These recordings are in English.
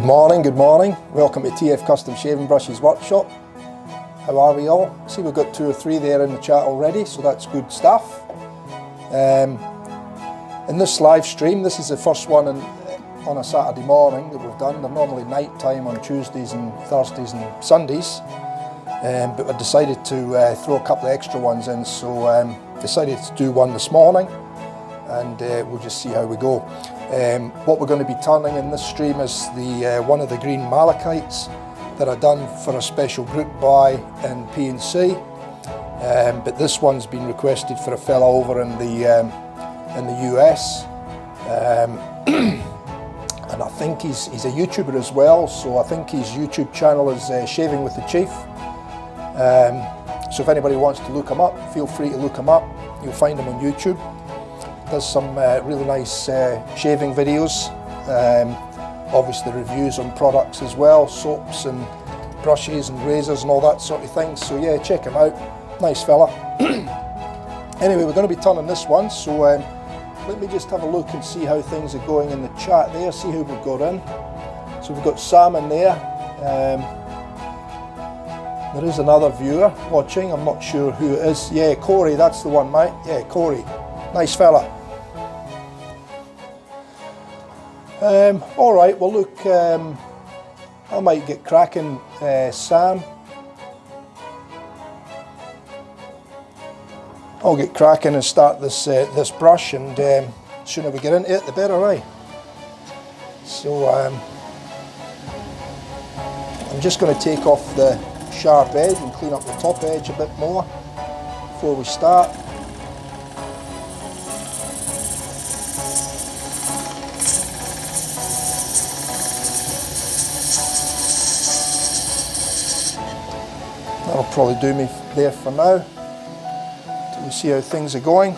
Good morning. Welcome to TF Custom Shaving Brushes Workshop. How are we all? See, we've got 2 or 3 there in the chat already, so that's good stuff. In this live stream, this is the first one on a Saturday morning that we've done. They're normally night time on Tuesdays and Thursdays and Sundays, but we decided to throw a couple of extra ones in, so decided to do one this morning, and we'll just see how we go. What we're going to be turning in this stream is the one of the green Malachites that I done for a special group buy in P&C, but this one's been requested for a fella over in the US, and I think he's a YouTuber as well, so I think his YouTube channel is Shaving with the Chief. So if anybody wants to look him up, feel free to look him up. You'll find him on YouTube. Does some really nice shaving videos, obviously reviews on products as well, soaps and brushes and razors and all that sort of thing. So yeah, check him out, nice fella. Anyway, we're going to be turning this one, so let me just have a look and see how things are going in the chat there, see who we've got in. So we've got Sam in there. There is another viewer watching, I'm not sure who it is. Yeah, Corey, that's the one, mate. Yeah, Corey, nice fella. Alright, well look, I might get cracking, Sam. I'll get cracking and start this this brush, and sooner we get into it the better, right? So I'm just going to take off the sharp edge and clean up the top edge a bit more before we start. That'll probably do me there for now, till we see how things are going.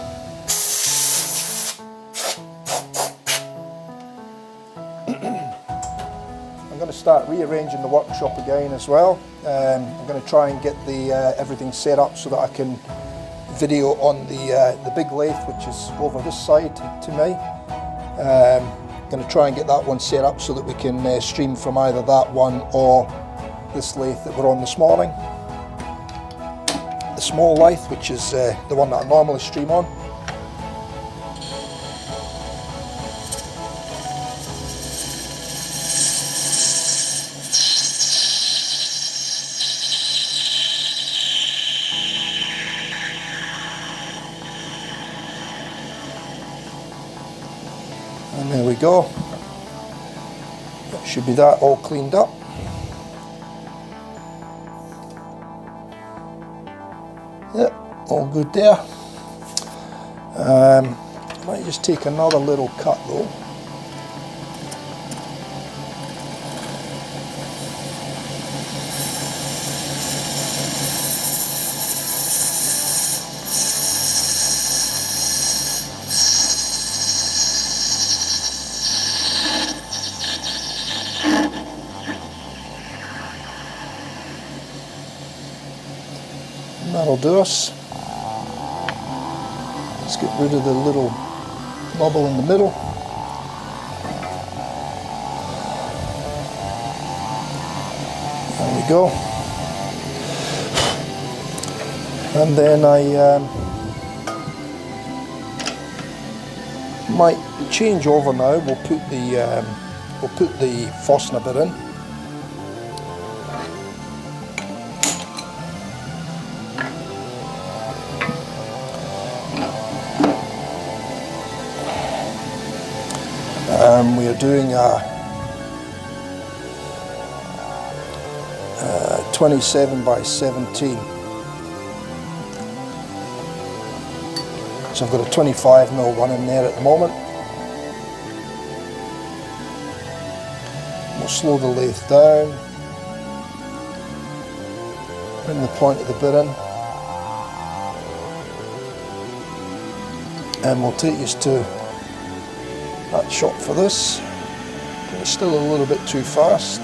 I'm going to start rearranging the workshop again as well. I'm going to try and get the everything set up so that I can video on the big lathe, which is over this side to me. I'm going to try and get that one set up so that we can stream from either that one or this lathe that we're on this morning. The small lathe, which is the one that I normally stream on. And there we go. That should be that all cleaned up. Yep, all good there. Might just take another little cut though. That'll do us. Let's get rid of the little bubble in the middle. There we go. And then I might change over now. We'll put the Forstner bit in. We are doing a 27 by 17. So I've got a 25mm one in there at the moment. We'll slow the lathe down, bring the point of the bit in, and we'll take us to that shot for this. It's still a little bit too fast.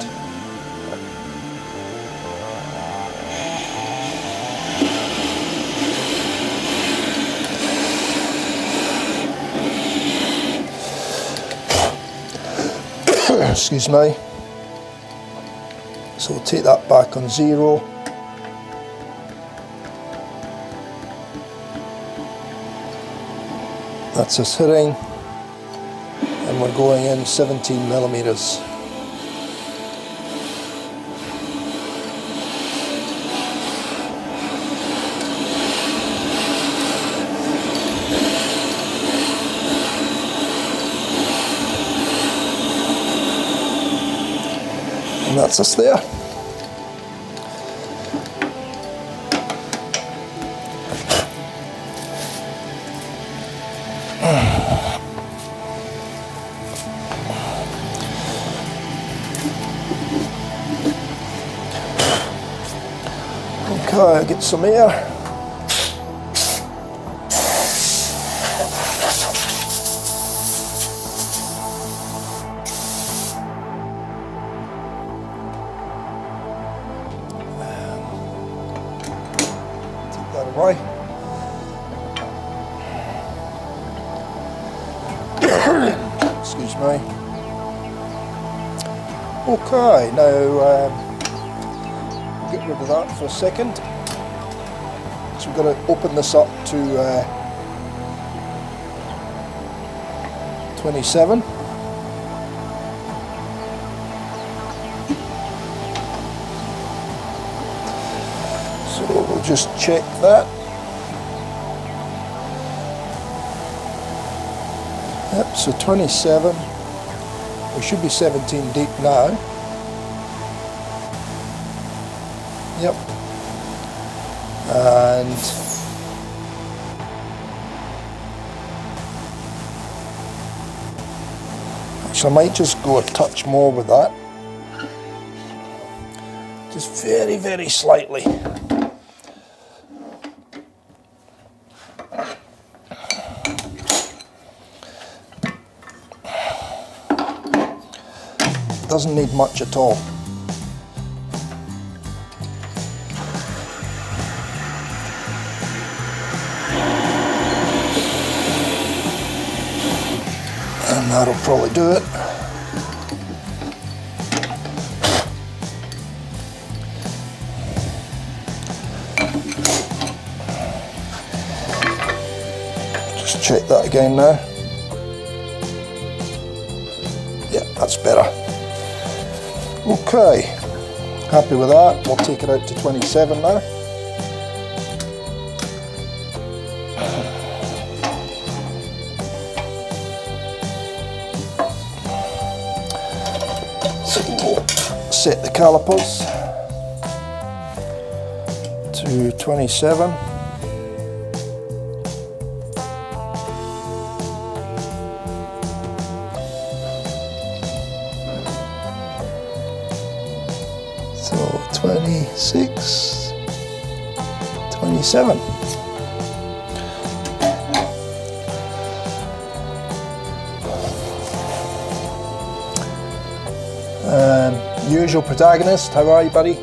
Excuse me. So we'll take that back on 0. That's us hitting, and we're going in 17 millimeters. And that's us there. Okay, get some air. Take that away. Excuse me. Okay, now get rid of that for a second. So we've got to open this up to 27. So we'll just check that. Yep, so 27. We should be 17 deep now. Yep. And actually I might just go a touch more with that. Just very, very slightly. Doesn't need much at all. And that'll probably do it. Just check that again now. Yeah, that's better. Okay, happy with that. We'll take it out to 27 now. So we'll set the calipers to 27. So 26, 27. Usual protagonist, how are you, buddy?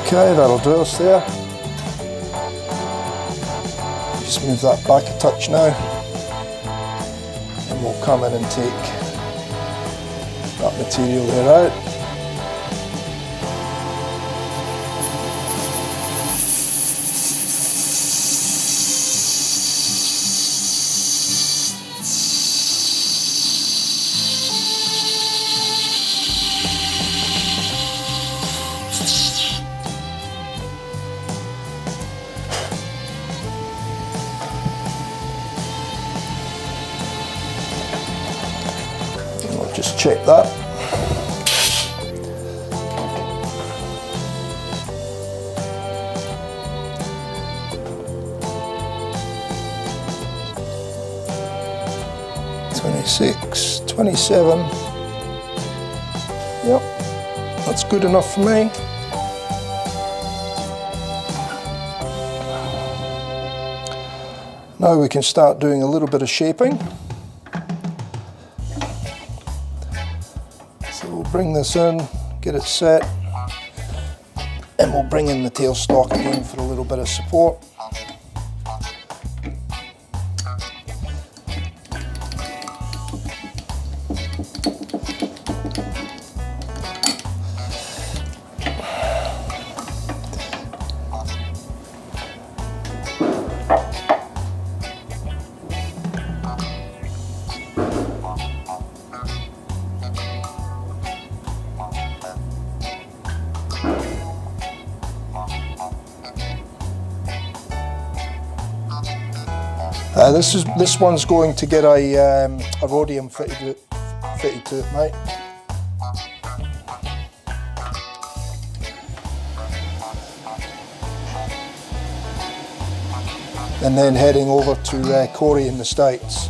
Okay, that'll do us there. Just move that back a touch now. And we'll come in and take that material there out. Just check that. "26, 27. Yep, that's good enough for me. Now we can start doing a little bit of shaping. bring this in, get it set, and we'll bring in the tailstock again for a little bit of support. This one's going to get a rhodium fitted to it, mate. And then heading over to Corey in the States.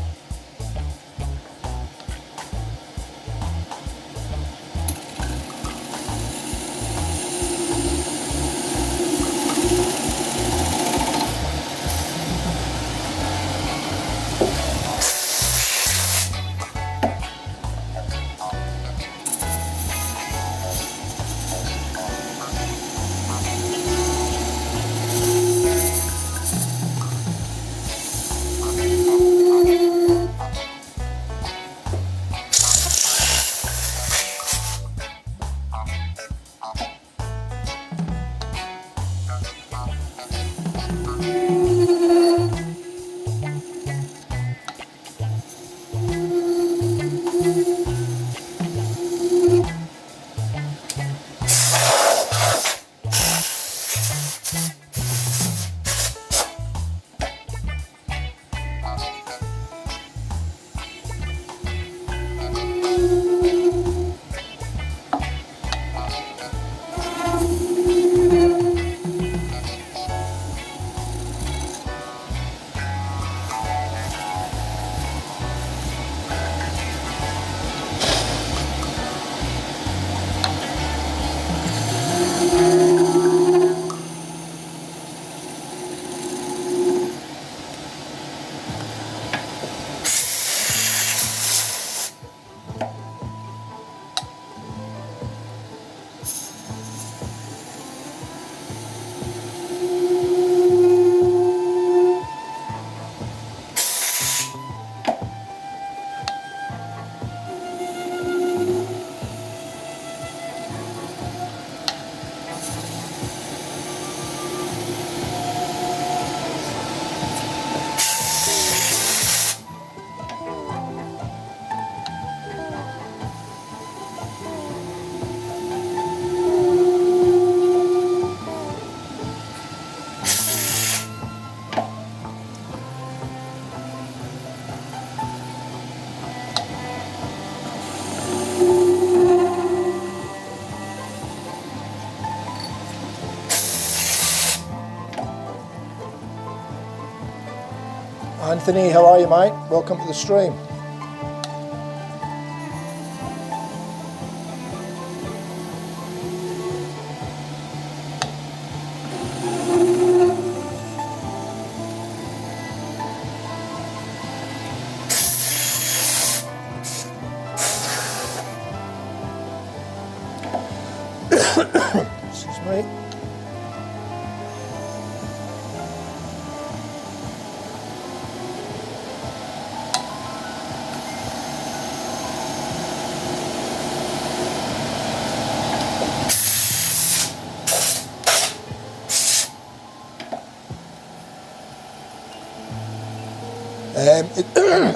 Anthony, how are you, mate? Welcome to the stream. Excuse me.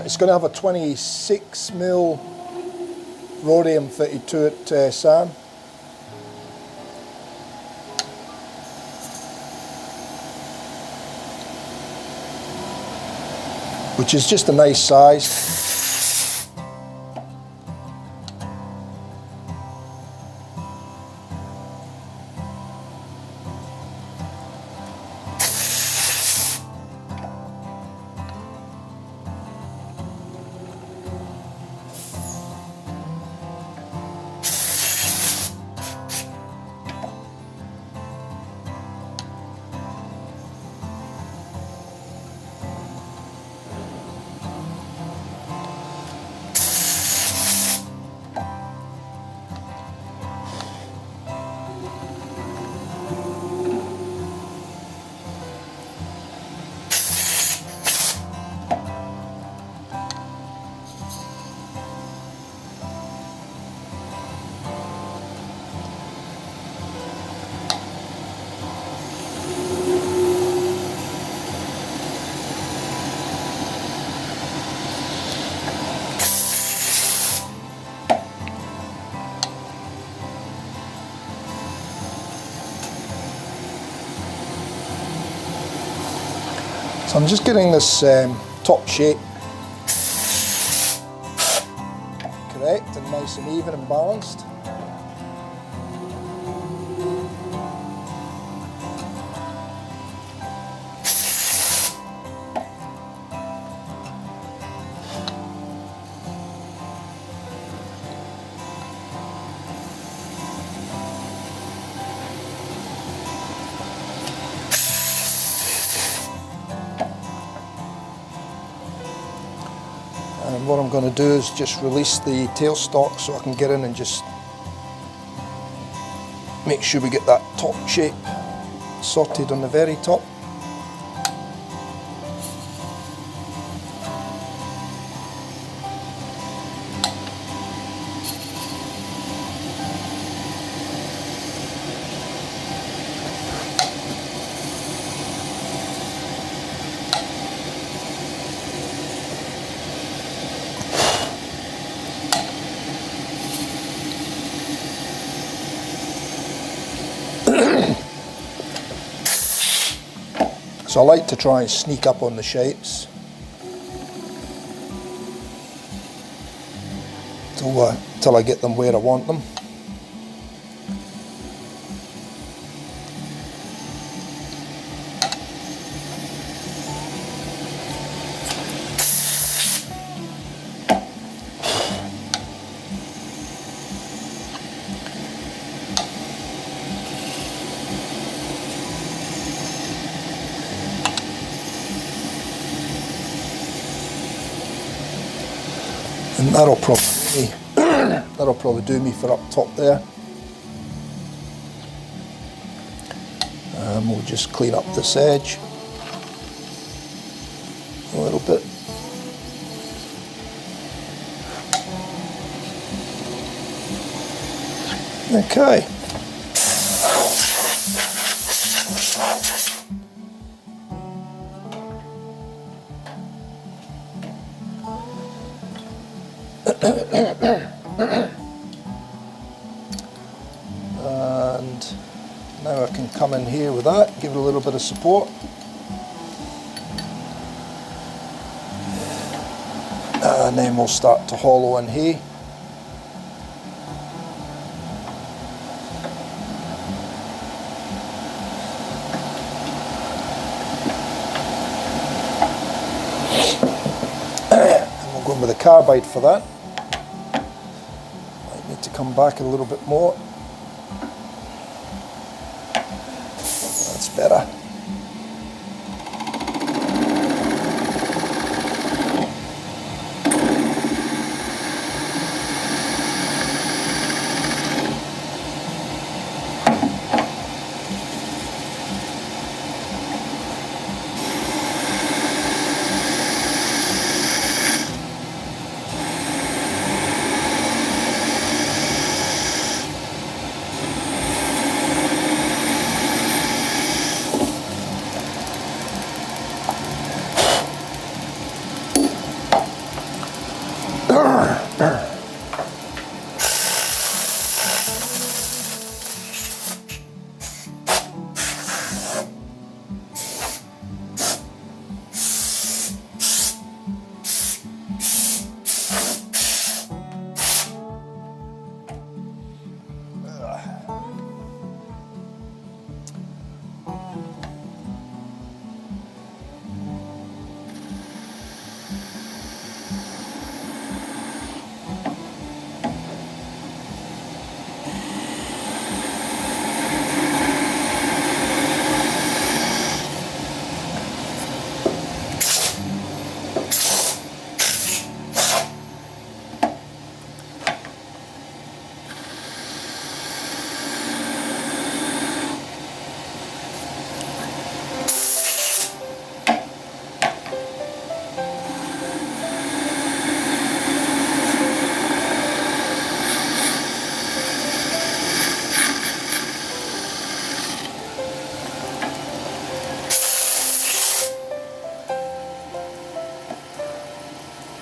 It's going to have a 26mm rhodium fitted to it, Sam. Which is just a nice size. So I'm just getting this top shape correct and nice and even and balanced. And what I'm going to do is just release the tailstock so I can get in and just make sure we get that top shape sorted on the very top. So I like to try and sneak up on the shapes till I get them where I want them. And that'll probably do me for up top there. We'll just clean up this edge a little bit. Okay. And now I can come in here with that, give it a little bit of support. And then we'll start to hollow in here. And we'll go in with a carbide for that. Might need to come back a little bit more. That's better.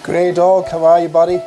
Grey dog, how are you, buddy?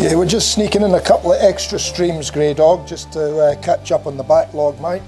Yeah, we're just sneaking in a couple of extra streams, Grey Dog, just to catch up on the backlog, mate.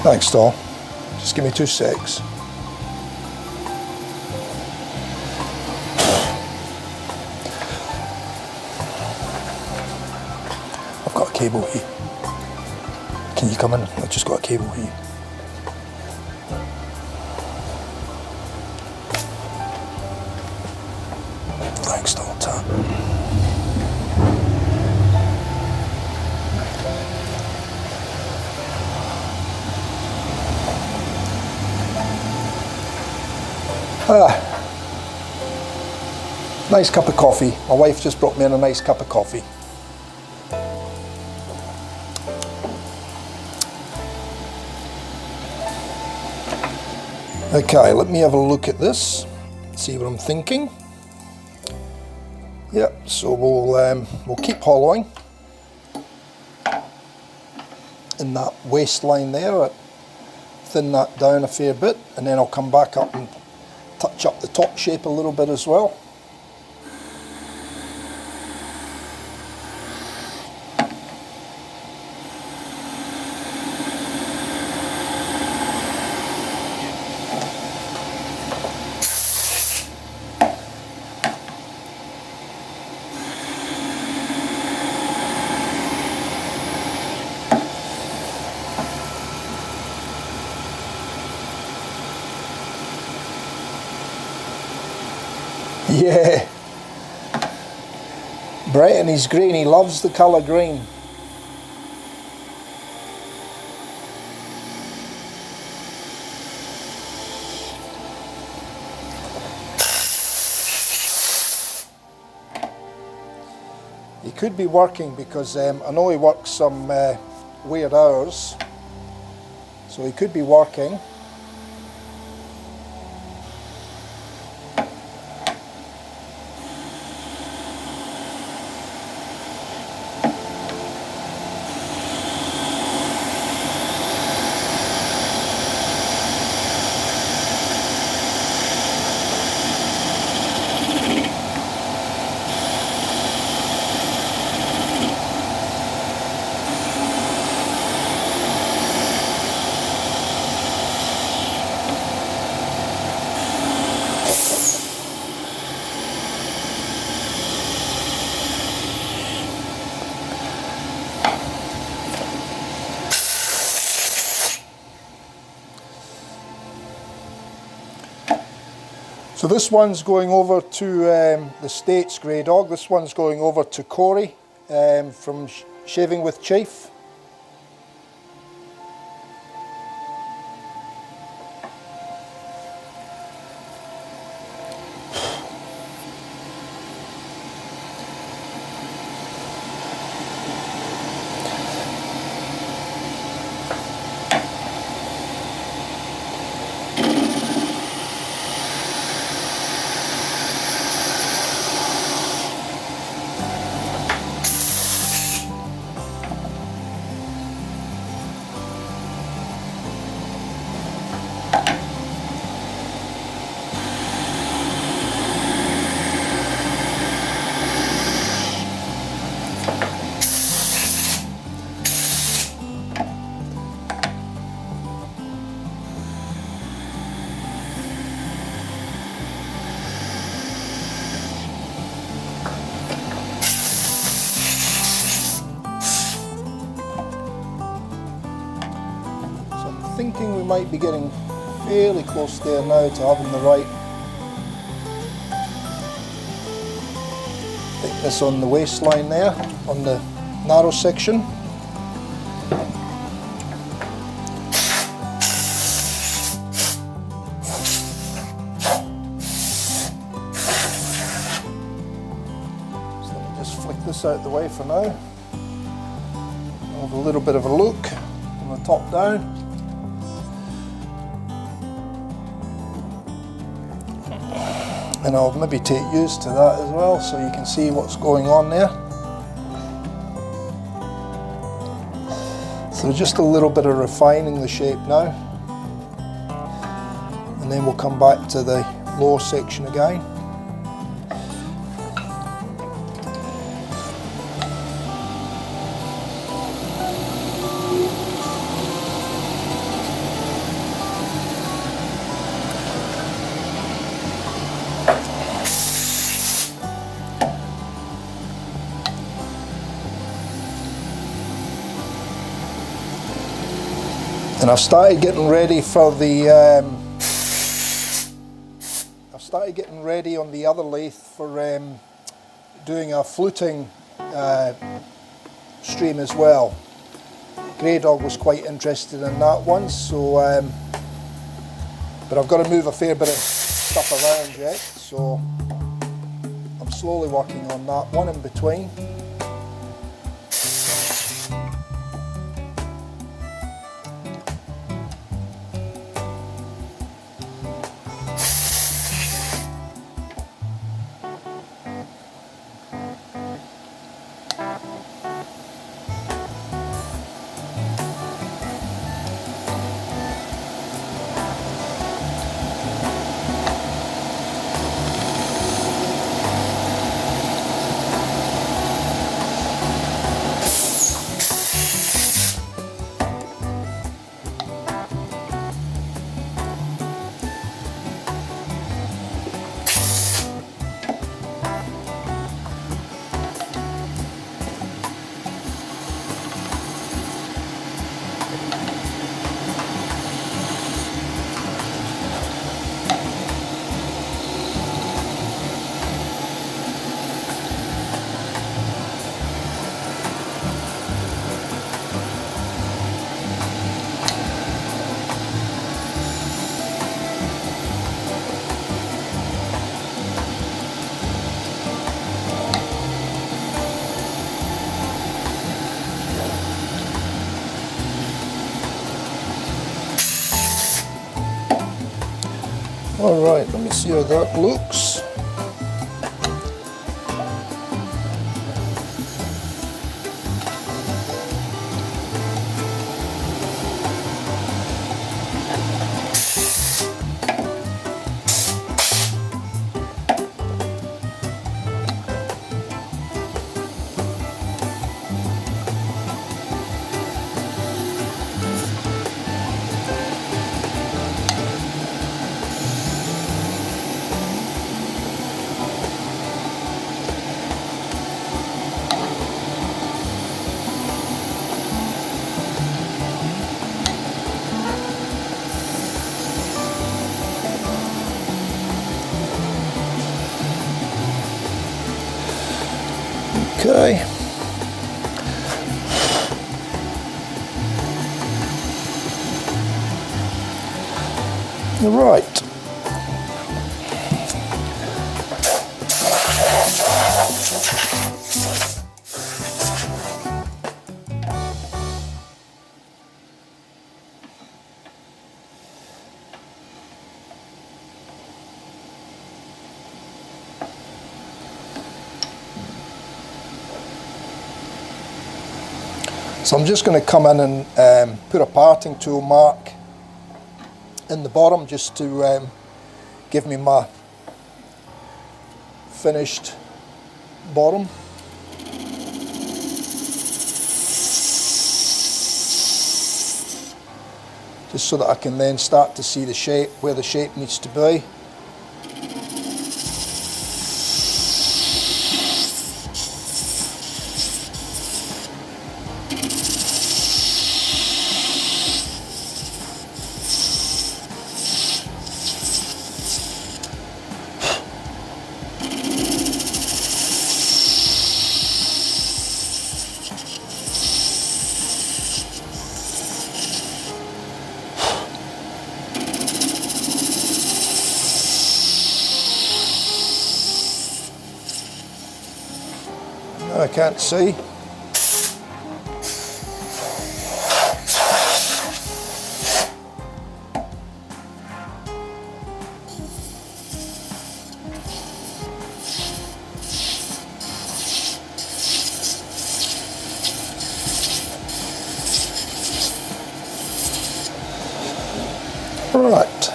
Thanks, Tom. Just give me 2 secs. I've got a cable here. Can you come in? I've just got a cable here. Thanks, Tom. Nice cup of coffee. My wife just brought me in a nice cup of coffee. Okay, let me have a look at this, see what I'm thinking. Yep, so we'll keep hollowing in that waistline there, thin that down a fair bit, and then I'll come back up and touch up the top shape a little bit as well. Yeah, Brett and his green, he loves the colour green. He could be working because I know he works some weird hours, so he could be working. So this one's going over to the States, Grey Dog. This one's going over to Corey from Shaving with Chief. thinking we might be getting fairly close there now to having the right thickness on the waistline there, on the narrow section. So let me just flick this out the way for now. I'll have a little bit of a look from the top down. And I'll maybe take use to that as well, so you can see what's going on there. So just a little bit of refining the shape now, and then we'll come back to the lower section again. And I've started getting ready for the, I've started getting ready on the other lathe for doing a fluting stream as well. Grey Dog was quite interested in that one, so, but I've got to move a fair bit of stuff around yet, so I'm slowly working on that one in between. Alright, let me see how that looks. Okay. Right. So I'm just going to come in and put a parting tool mark in the bottom just to give me my finished bottom. Just so that I can then start to see the shape, where the shape needs to be. I can't see. Right.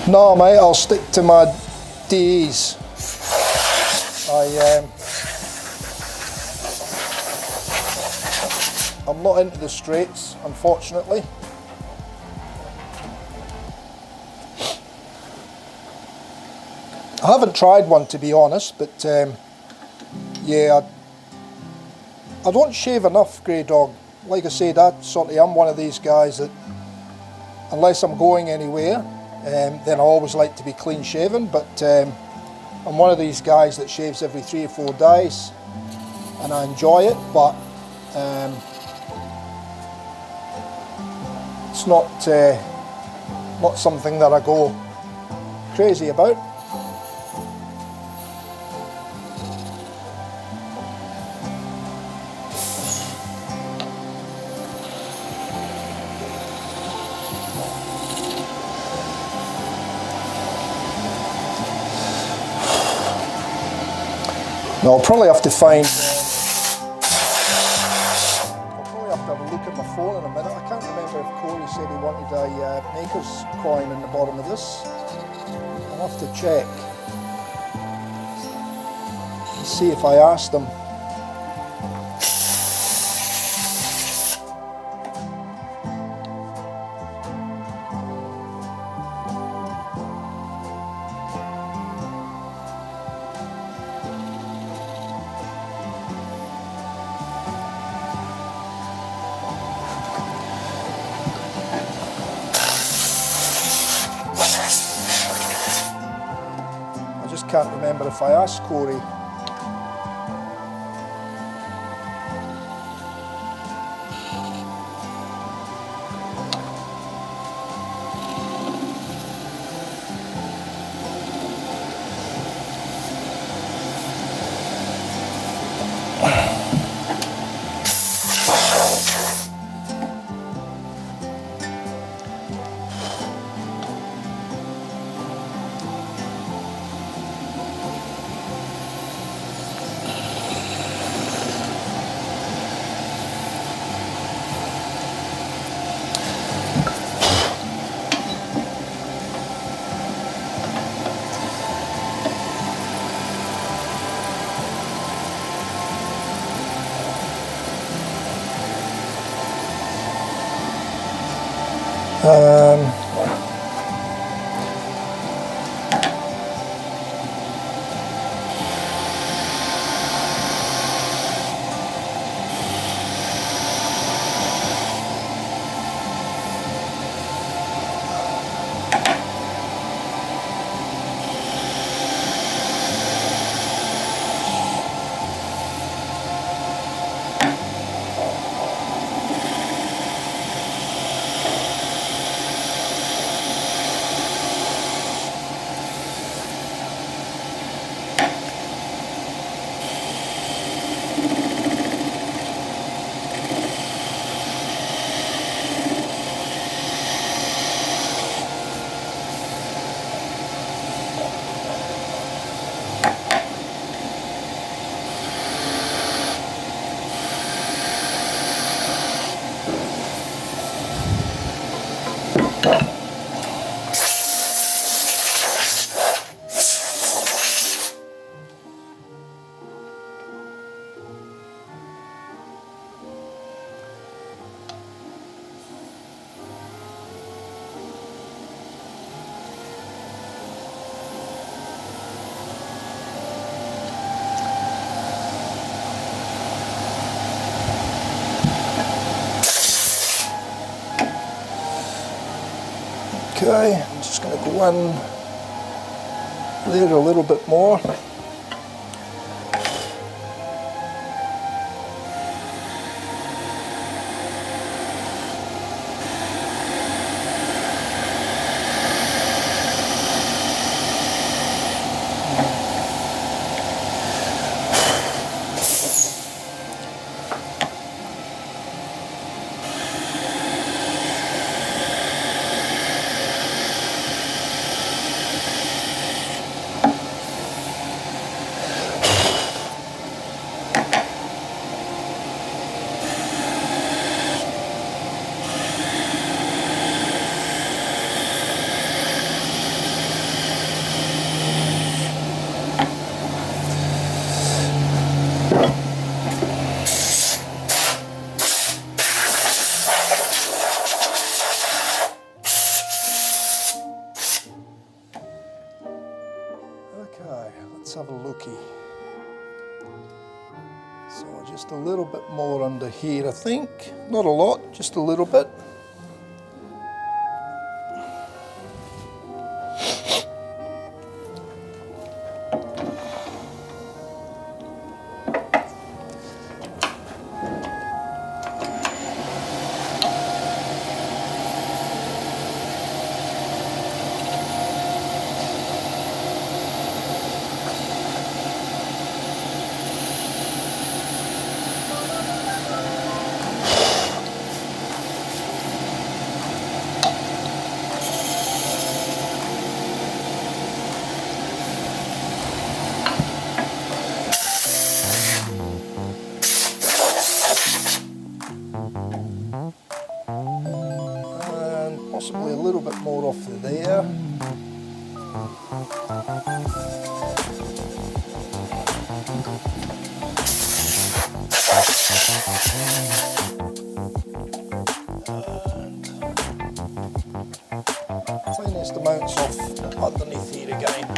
No, mate, I'll stick to my DEs. I'm not into the straights, unfortunately. I haven't tried one, to be honest, but yeah, I don't shave enough, Grey Dog. Like I said, I'm one of these guys that, unless I'm going anywhere, then I always like to be clean shaven, but I'm one of these guys that shaves every 3 or 4 days, and I enjoy it, but it's not something that I go crazy about. Now I'll probably have to find, I'll probably have to have a look at my phone in a minute. I can't remember if Corey said he wanted a maker's coin in the bottom of this. I'll have to check and see if I asked them. Can't remember if I asked Corey. Okay, I'm just going to go in there a little bit more. Okay, let's have a looky. So just a little bit more under here, I think. Not a lot, just a little bit. And possibly a little bit more off there. Tiniest amounts off underneath here again.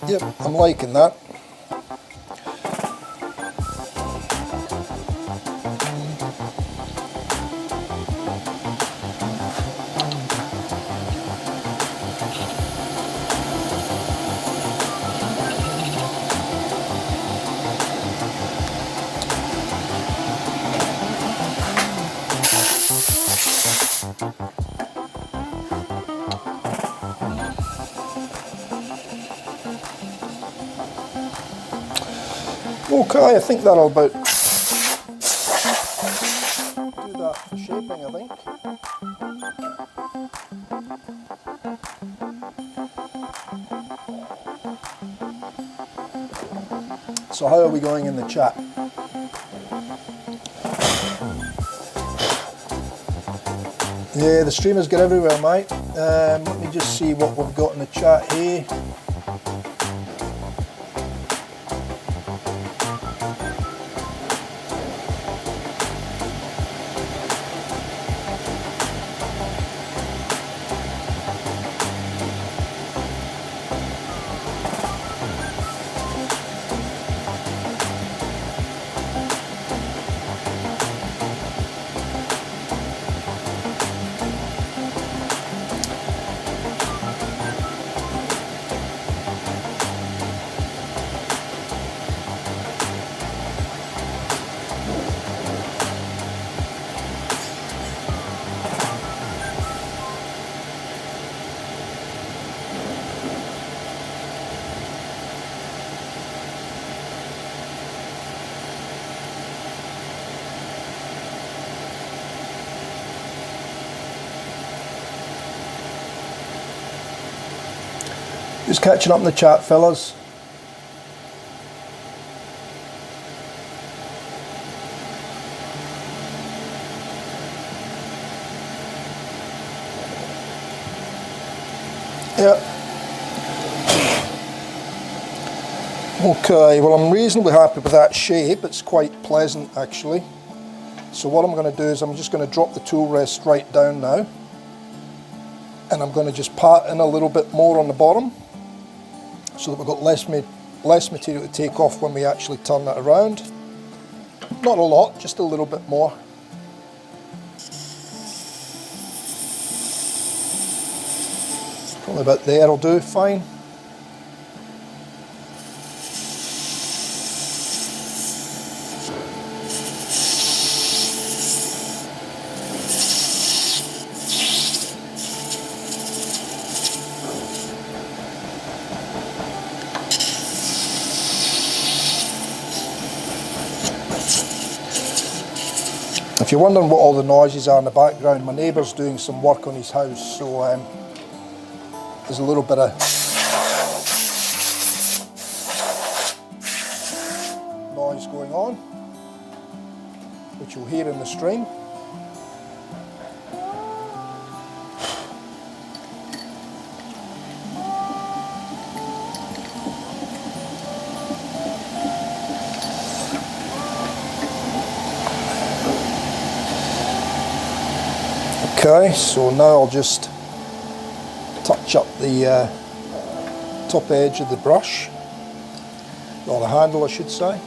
Yep, I'm liking that. Okay, I think that'll about do that for shaping, I think. So how are we going in the chat? Yeah, the streamers get everywhere, mate. Let me just see what we've got in the chat here. Just catching up in the chat, fellas. Yeah. Okay, well I'm reasonably happy with that shape. It's quite pleasant actually. So what I'm going to do is I'm just going to drop the tool rest right down now. And I'm going to just pat in a little bit more on the bottom, so that we've got less material to take off when we actually turn that around. Not a lot, just a little bit more. Probably about there will do, fine. If you're wondering what all the noises are in the background, my neighbour's doing some work on his house, so there's a little bit of noise going on, which you'll hear in the stream. Okay, so now I'll just touch up the top edge of the brush, or the handle I should say.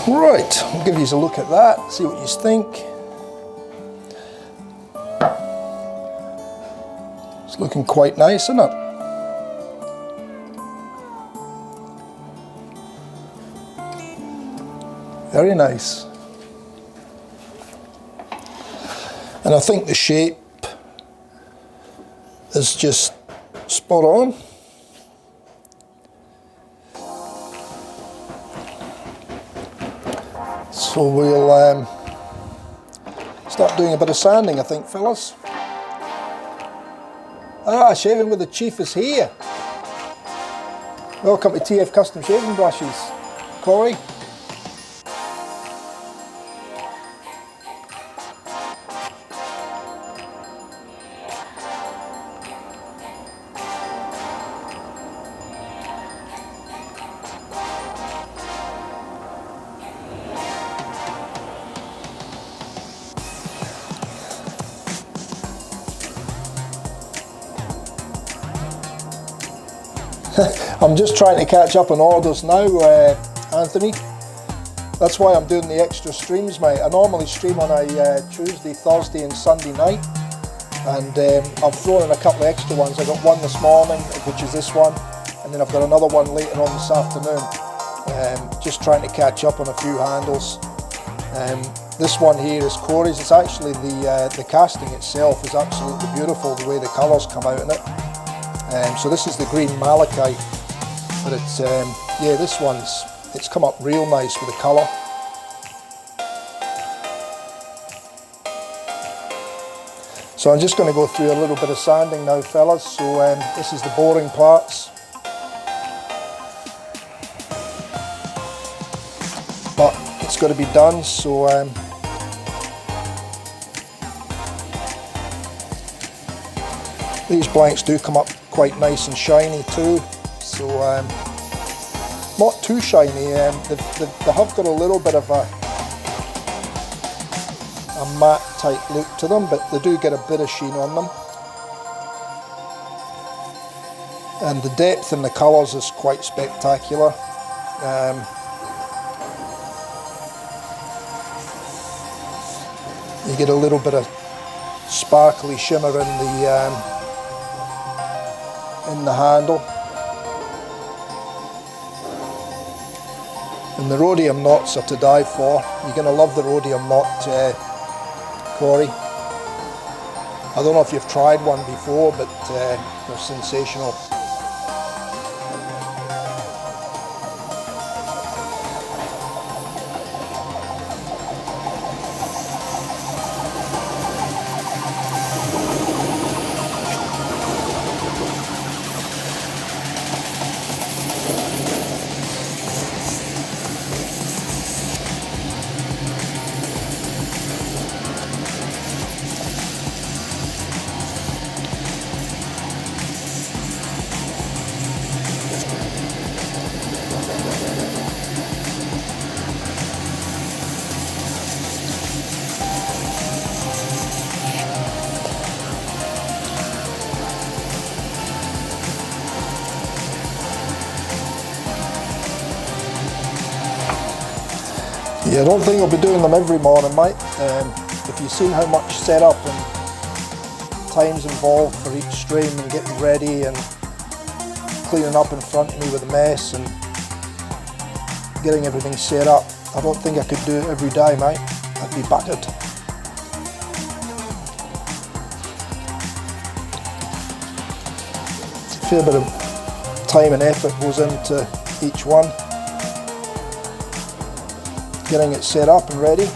Right, I'll give you a look at that, see what you think. It's looking quite nice, isn't it? Very nice. And I think the shape is just spot on. So we'll start doing a bit of sanding, I think, fellas. Ah, Shaving with the Chief is here. Welcome to TF Custom Shaving Brushes, Corey. I'm just trying to catch up on orders now, Anthony. That's why I'm doing the extra streams, mate. I normally stream on a Tuesday, Thursday and Sunday night, and I've thrown in a couple of extra ones. I got one this morning, which is this one, and then I've got another one later on this afternoon. Just trying to catch up on a few handles. This one here is Corey's. It's actually the casting itself is absolutely beautiful, the way the colours come out in it. So this is the green malachite, but it's yeah, this it's come up real nice with the colour. So I'm just going to go through a little bit of sanding now, fellas. So this is the boring parts, but it's got to be done. So these blanks do come up quite nice and shiny too, so not too shiny. They have got a little bit of a matte type look to them, but they do get a bit of sheen on them. And the depth in the colours is quite spectacular. You get a little bit of sparkly shimmer in the handle. And the Rhodium Knots are to die for. You're going to love the Rhodium Knot, Corey. I don't know if you've tried one before, but they're sensational. Yeah, I don't think I'll be doing them every morning, mate. If you've seen how much setup and times involved for each stream and getting ready and cleaning up in front of me with a mess and getting everything set up. I don't think I could do it every day, mate. I'd be battered. A fair bit of time and effort goes into each one. Getting it set up and ready.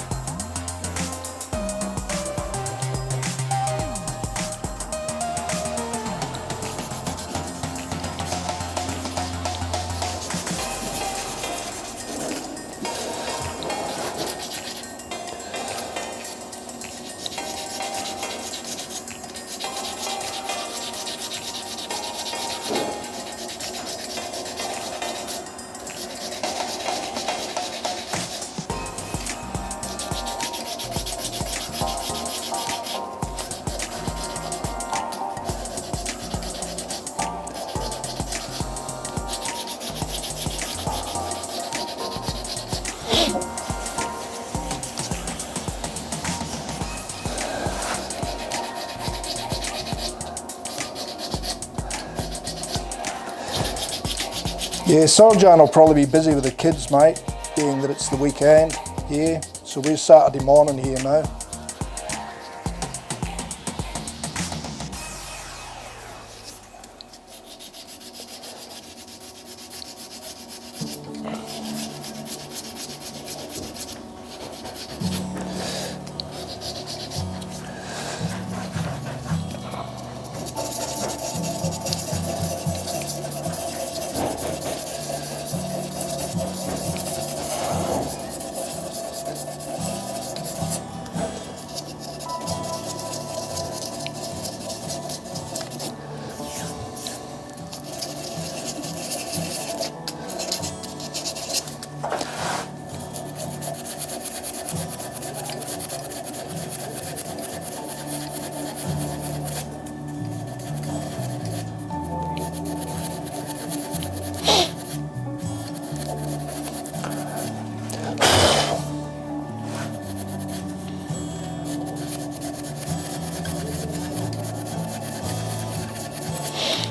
Yeah, Sarjan will probably be busy with the kids, mate, being that it's the weekend here. So we're Saturday morning here now.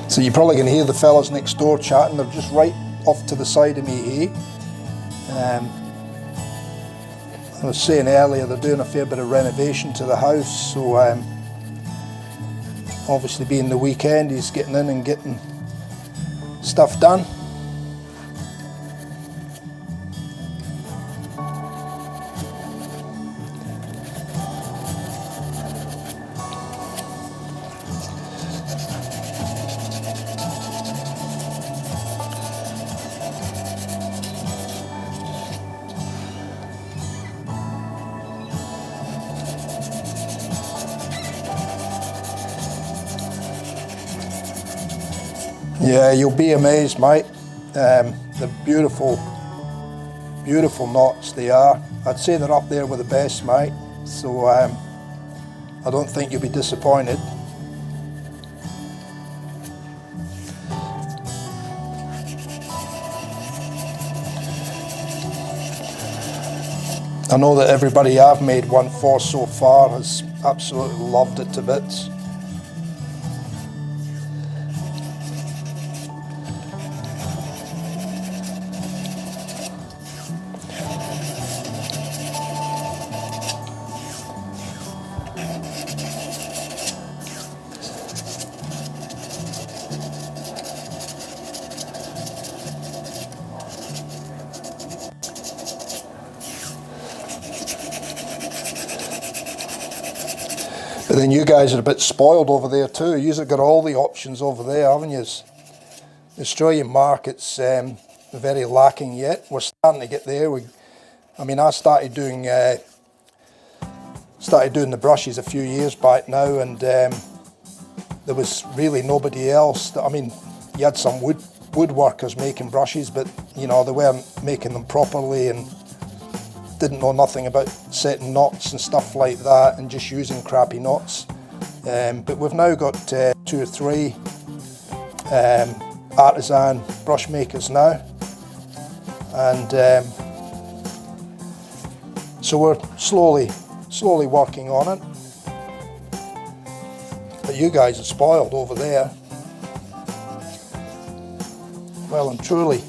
So you're probably going to hear the fellas next door chatting. They're just right off to the side of me here. I was saying earlier they're doing a fair bit of renovation to the house, so obviously being the weekend he's getting in and getting stuff done. Yeah, you'll be amazed, mate. The beautiful, beautiful knots they are. I'd say they're up there with the best, mate. So I don't think you'll be disappointed. I know that everybody I've made one for so far has absolutely loved it to bits. But then you guys are a bit spoiled over there too. You've got all the options over there, haven't you? The Australian market's very lacking yet. We're starting to get there. I mean, I started doing the brushes a few years back now, and there was really nobody else. I mean, you had some woodworkers making brushes, but you know, they weren't making them properly and didn't know nothing about setting knots and stuff like that, and just using crappy knots. But we've now got 2 or 3 artisan brush makers now, and so we're slowly working on it. But you guys are spoiled over there. Well and truly.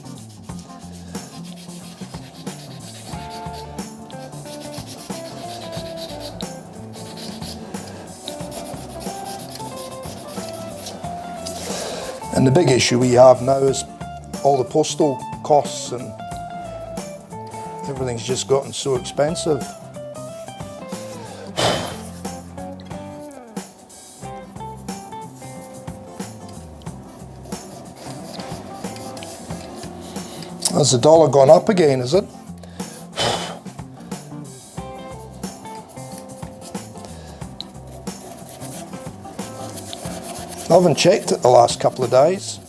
And the big issue we have now is all the postal costs, and everything's just gotten so expensive. Has the dollar gone up again, is it? I haven't checked it the last couple of days.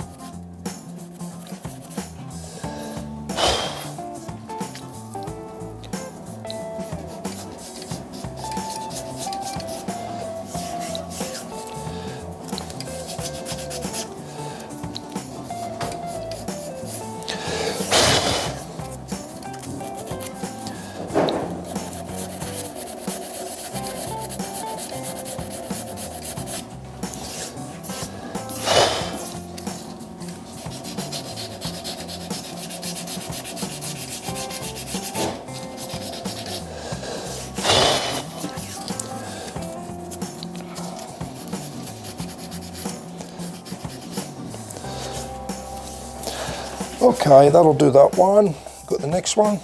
Okay, that'll do that one. Got the next one.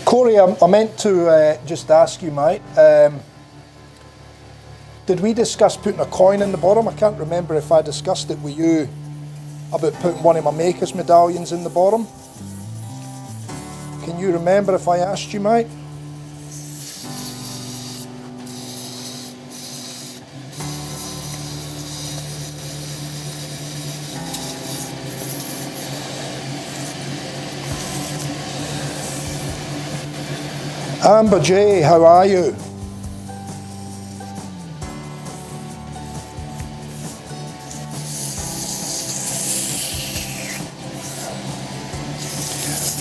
Corey, I meant to just ask you, mate, did we discuss putting a coin in the bottom? I can't remember if I discussed it with you about putting one of my maker's medallions in the bottom. Can you remember if I asked you, mate? Amber J, how are you?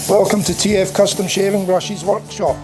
Welcome to TF Custom Shaving Brushes Workshop.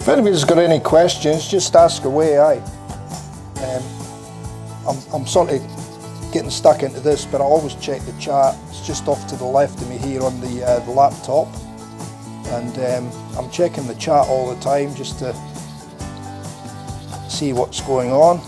If anybody's got any questions, just ask away. I'm sort of getting stuck into this, but I always check the chat. It's just off to the left of me here on the laptop, and I'm checking the chat all the time just to see what's going on.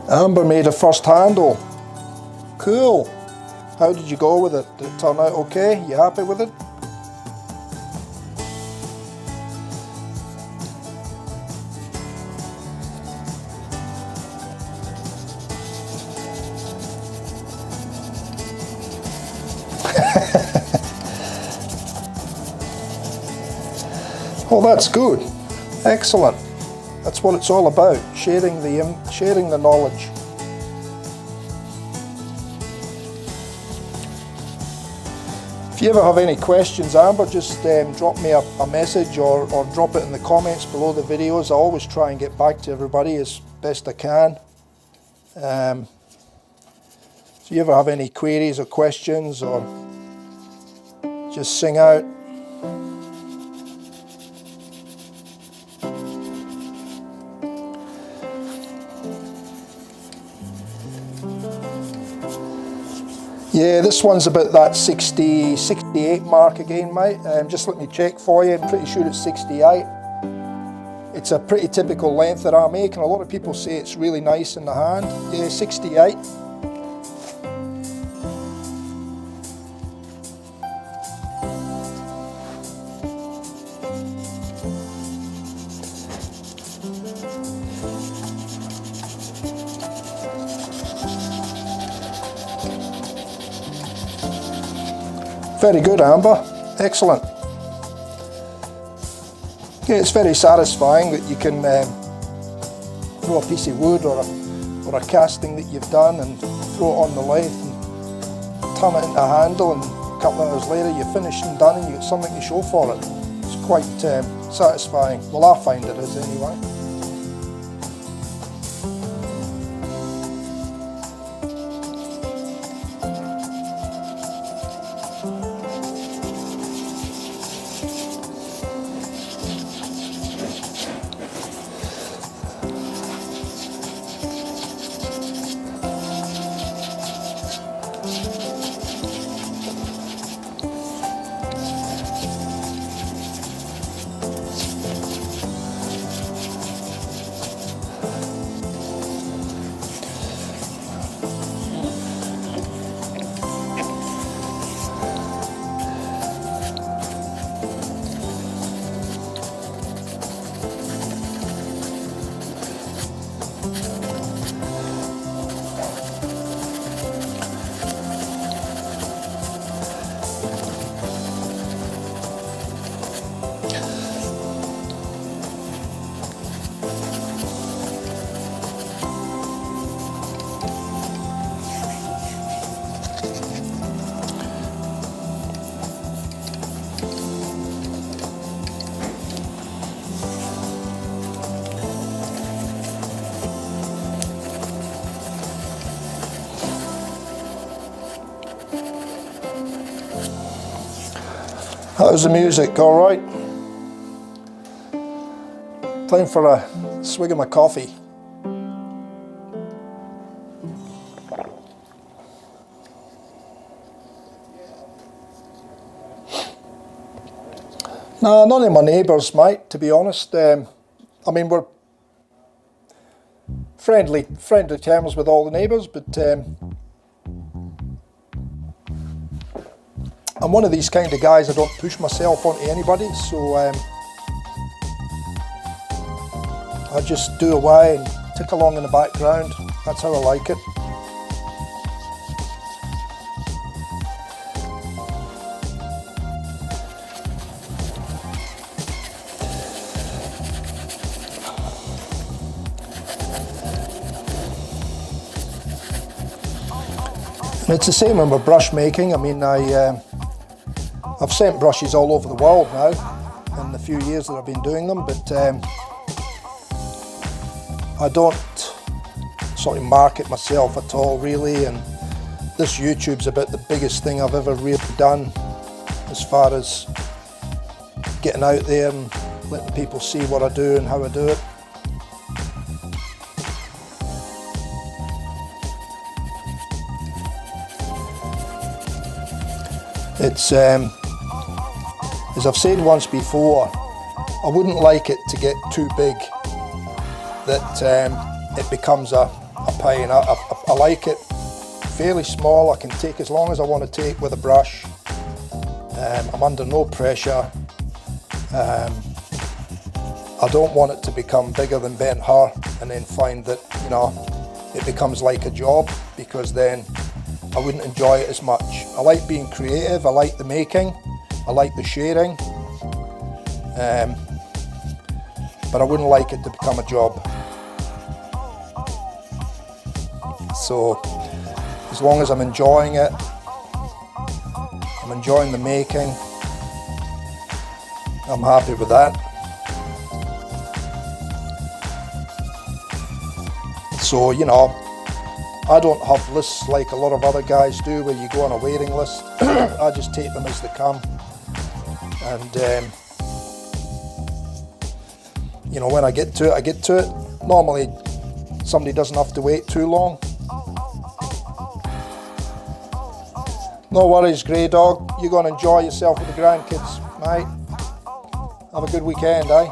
Amber made a first handle. Cool. How did you go with it? Did it turn out okay? You happy with it? Well, that's good. Excellent. That's what it's all about, sharing the knowledge. If you ever have any questions, Amber, just drop me a message or drop it in the comments below the videos. I always try and get back to everybody as best I can. So if you ever have any queries or questions, or just sing out. Yeah, this one's about that 60, 68 mark again, mate. Just let me check for you. I'm pretty sure it's 68. It's a pretty typical length that I make, and a lot of people say it's really nice in the hand. Yeah, 68. Very good, Amber. Excellent. Yeah, it's very satisfying that you can throw a piece of wood or a casting that you've done and throw it on the lathe and turn it into a handle, and a couple of hours later you're finished and done and you've got something to show for it. It's quite satisfying. Well, I find it is anyway. How's the music? All right? Time for a swig of my coffee. No, none of my neighbours, mate, to be honest. I mean, we're friendly terms with all the neighbours, but I'm one of these kind of guys, I don't push myself onto anybody, so I just do away and tick along in the background. That's how I like it. And it's the same when we're brush making. I mean, I've sent brushes all over the world now in the few years that I've been doing them, but I don't sort of market myself at all really, and this YouTube's about the biggest thing I've ever really done as far as getting out there and letting people see what I do and how I do it. It's, as I've said once before, I wouldn't like it to get too big that it becomes a pain. I like it fairly small. I can take as long as I want to take with a brush. I'm under no pressure. I don't want it to become bigger than Ben-Hur and then find that, you know, it becomes like a job, because then I wouldn't enjoy it as much. I like being creative, I like the making, I like the shading, but I wouldn't like it to become a job. So as long as I'm enjoying it, I'm enjoying the making, I'm happy with that. So, you know, I don't have lists like a lot of other guys do where you go on a waiting list. I just take them as they come. and you know, when I get to it, I get to it. Normally somebody doesn't have to wait too long. No worries, Grey Dog, you're going to enjoy yourself with the grandkids, mate. Have a good weekend, eh?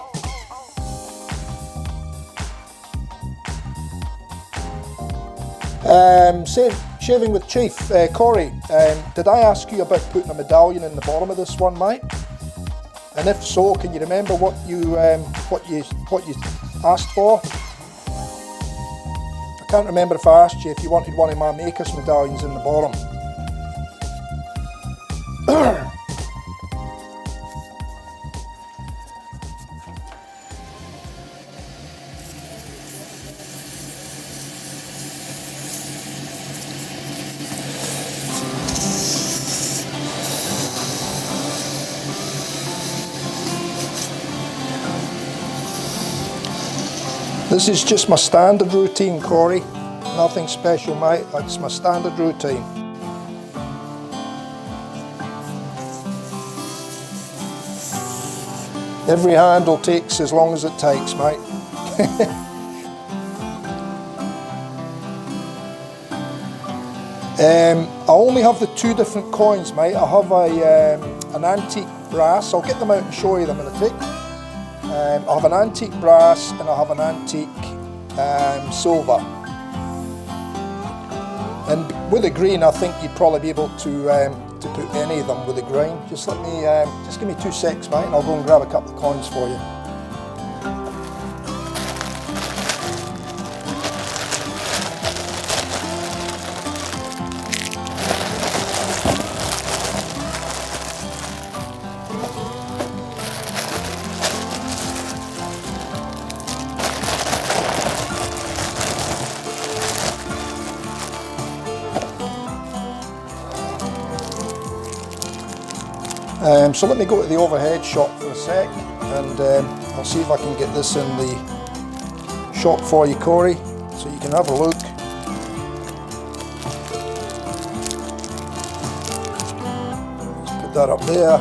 Shaving with Chief, Corey, did I ask you about putting a medallion in the bottom of this one, mate? And if so, can you remember what you asked for? I can't remember if I asked you if you wanted one of my Maker's medallions in the bottom. This is just my standard routine, Corey. Nothing special, mate. That's my standard routine. Every handle takes as long as it takes, mate. I only have the two different coins, mate. I have an antique brass. I'll get them out and show you them in a tick. I have an antique brass and I have an antique silver. And with the green, I think you'd probably be able to put any of them with the green. Just let me, just give me 2 secs, mate, and I'll go and grab a couple of coins for you. So let me go to the overhead shop for a sec, and I'll see if I can get this in the shop for you, Corey, so you can have a look. Let's put that up there.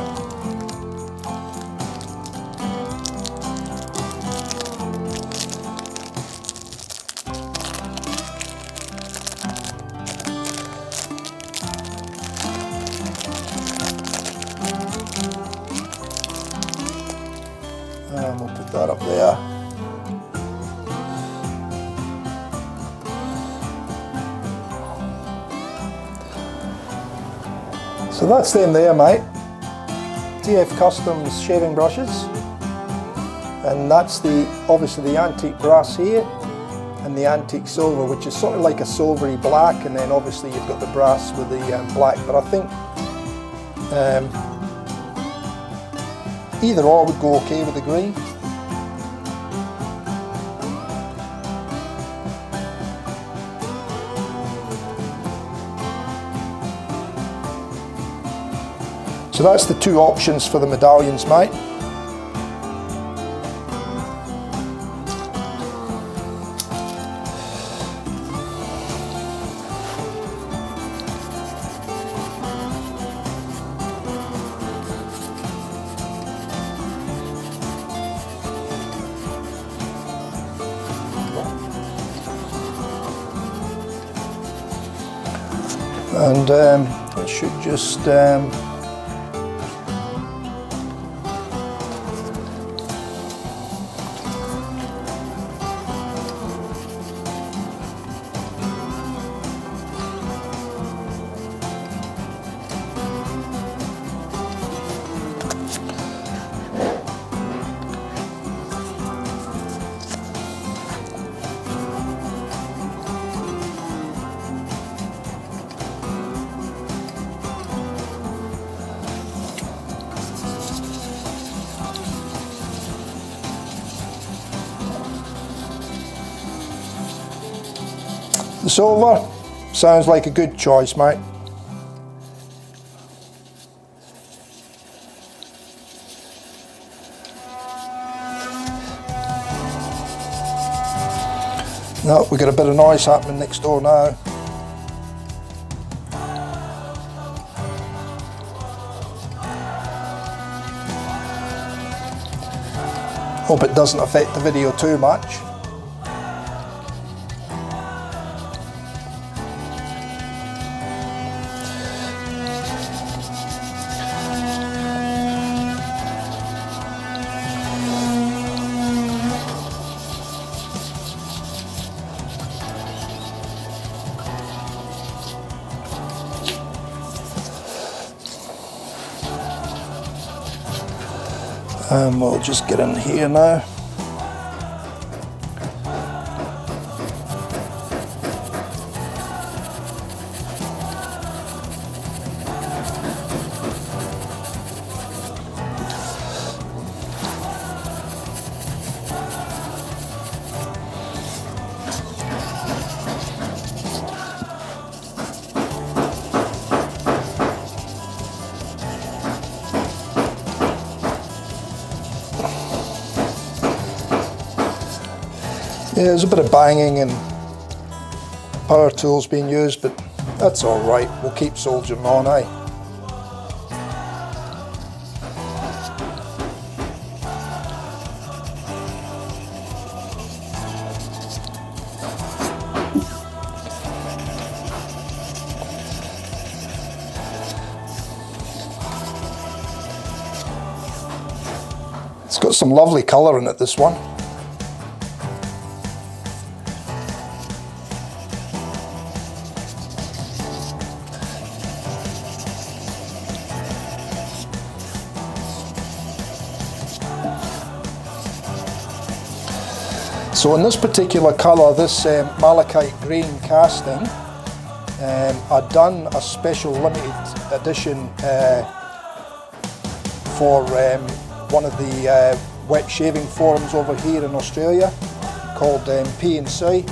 And we'll put that up there. So that's them there, mate. TF Customs shaving brushes. And that's obviously the antique brass here and the antique silver, which is sort of like a silvery black, and then obviously you've got the brass with the black. But I think either or would go okay with the green. So that's the two options for the medallions, mate. And it should just the silver sounds like a good choice, mate. No, we got a bit of noise happening next door now. Hope it doesn't affect the video too much. And we'll just get in here now. Yeah, there's a bit of banging and power tools being used, but that's all right. We'll keep soldiering on, eh? It's got some lovely colour in it, this one. So in this particular colour, this Malachite green casting, I'd done a special limited edition for one of the wet shaving forums over here in Australia called P&C,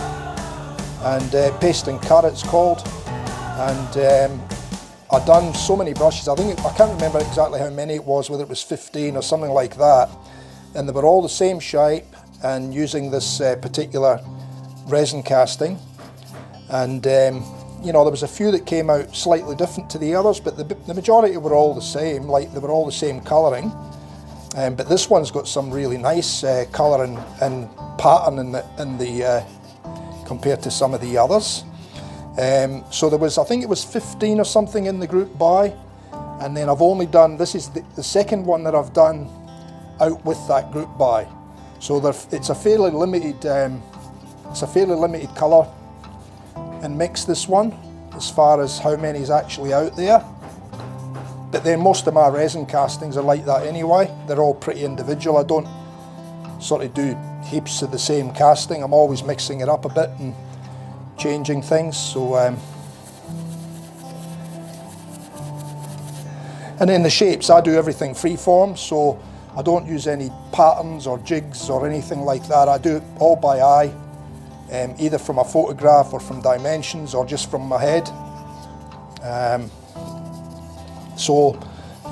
and Paste and Cut it's called. And I'd done so many brushes, I can't remember exactly how many it was, whether it was 15 or something like that, and they were all the same shape and using this particular resin casting. And you know, there was a few that came out slightly different to the others, but the majority were all the same, like they were all the same colouring. But this one's got some really nice colour and pattern in the compared to some of the others. So there was, I think it was 15 or something in the group buy, and then I've only done, this is the second one that I've done out with that group buy. So it's a fairly limited, colour and mix, this one, as far as how many is actually out there. But then most of my resin castings are like that anyway. They're all pretty individual. I don't sort of do heaps of the same casting. I'm always mixing it up a bit and changing things. So, and then the shapes, I do everything freeform, so I don't use any patterns or jigs or anything like that. I do it all by eye, either from a photograph or from dimensions or just from my head. So,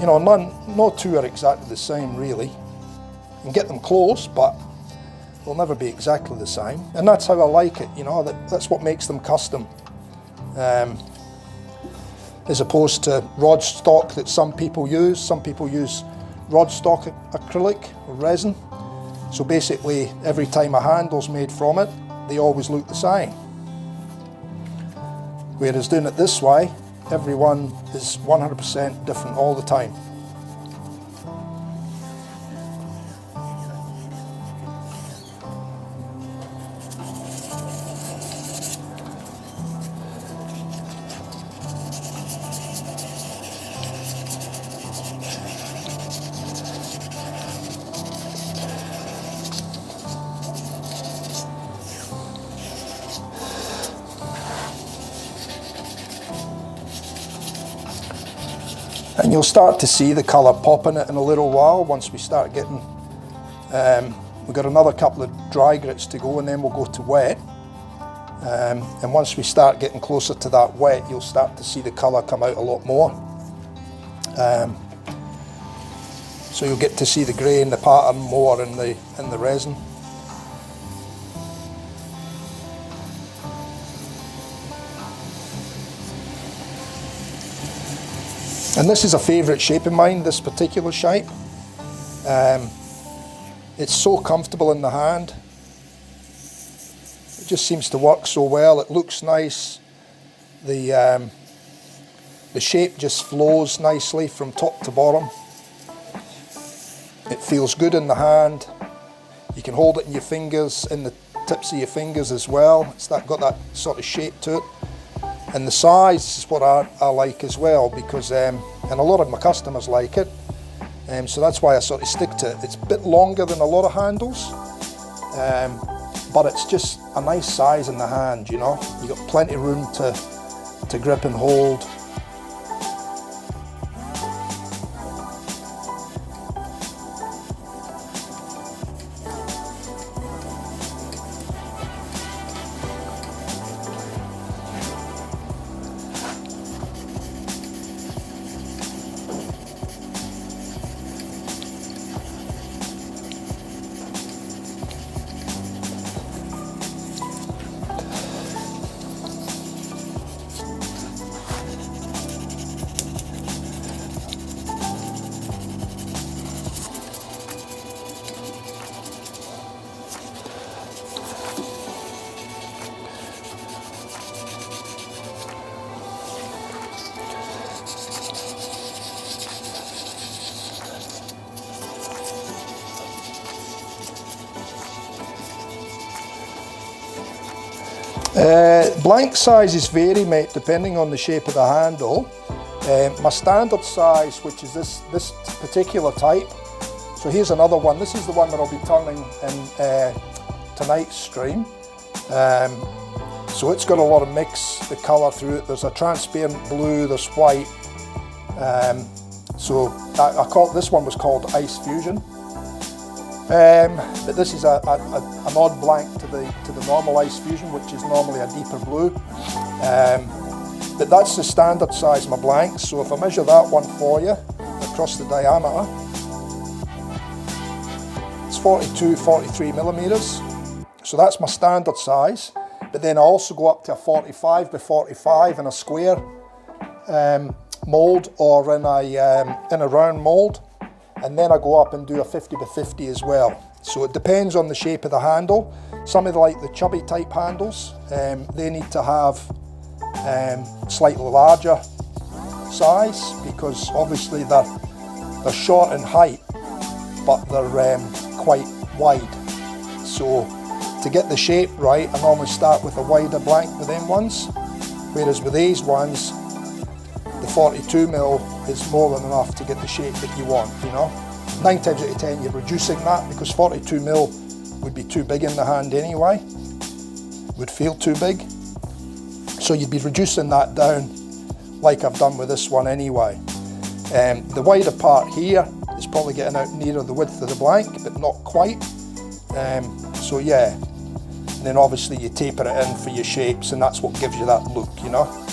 you know, no two are exactly the same really. You can get them close, but they'll never be exactly the same. And that's how I like it, you know, that's what makes them custom. As opposed to rod stock that some people use. Some people use rod stock acrylic or resin. So basically every time a handle's made from it, they always look the same. Whereas doing it this way, every one is 100% different all the time. And you'll start to see the colour pop in it in a little while once we start getting, we've got another couple of dry grits to go and then we'll go to wet. And once we start getting closer to that wet, you'll start to see the colour come out a lot more. So you'll get to see the grey and the pattern more in the resin. And this is a favourite shape of mine, this particular shape. It's so comfortable in the hand. It just seems to work so well. It looks nice. The shape just flows nicely from top to bottom. It feels good in the hand. You can hold it in your fingers, in the tips of your fingers as well. It's got that sort of shape to it. And the size is what I like as well, because and a lot of my customers like it. So that's why I sort of stick to it. It's a bit longer than a lot of handles, but it's just a nice size in the hand, you know. You've got plenty of room to grip and hold. Blank sizes vary, mate, depending on the shape of the handle. My standard size, which is this particular type, so here's another one. This is the one that I'll be turning in tonight's stream. So it's got a lot of mix, the colour through it. There's a transparent blue, there's white. So this one was called Ice Fusion. But this is an odd blank to the normal Ice Fusion, which is normally a deeper blue. But that's the standard size of my blanks. So if I measure that one for you across the diameter, it's 43 millimeters. So that's my standard size. But then I also go up to a 45 by 45 in a square mold, or in a round mold. And then I go up and do a 50 by 50 as well. So it depends on the shape of the handle. Some of the chubby type handles, they need to have slightly larger size, because obviously they're short in height, but they're quite wide. So to get the shape right, I normally start with a wider blank with them ones, whereas with these ones, the 42 mil is more than enough to get the shape that you want, you know. 9 times out of 10 you're reducing that, because 42 mil would be too big in the hand anyway, would feel too big. So you'd be reducing that down like I've done with this one anyway. The wider part here is probably getting out nearer the width of the blank, but not quite. So yeah, and then obviously you taper it in for your shapes, and that's what gives you that look, you know.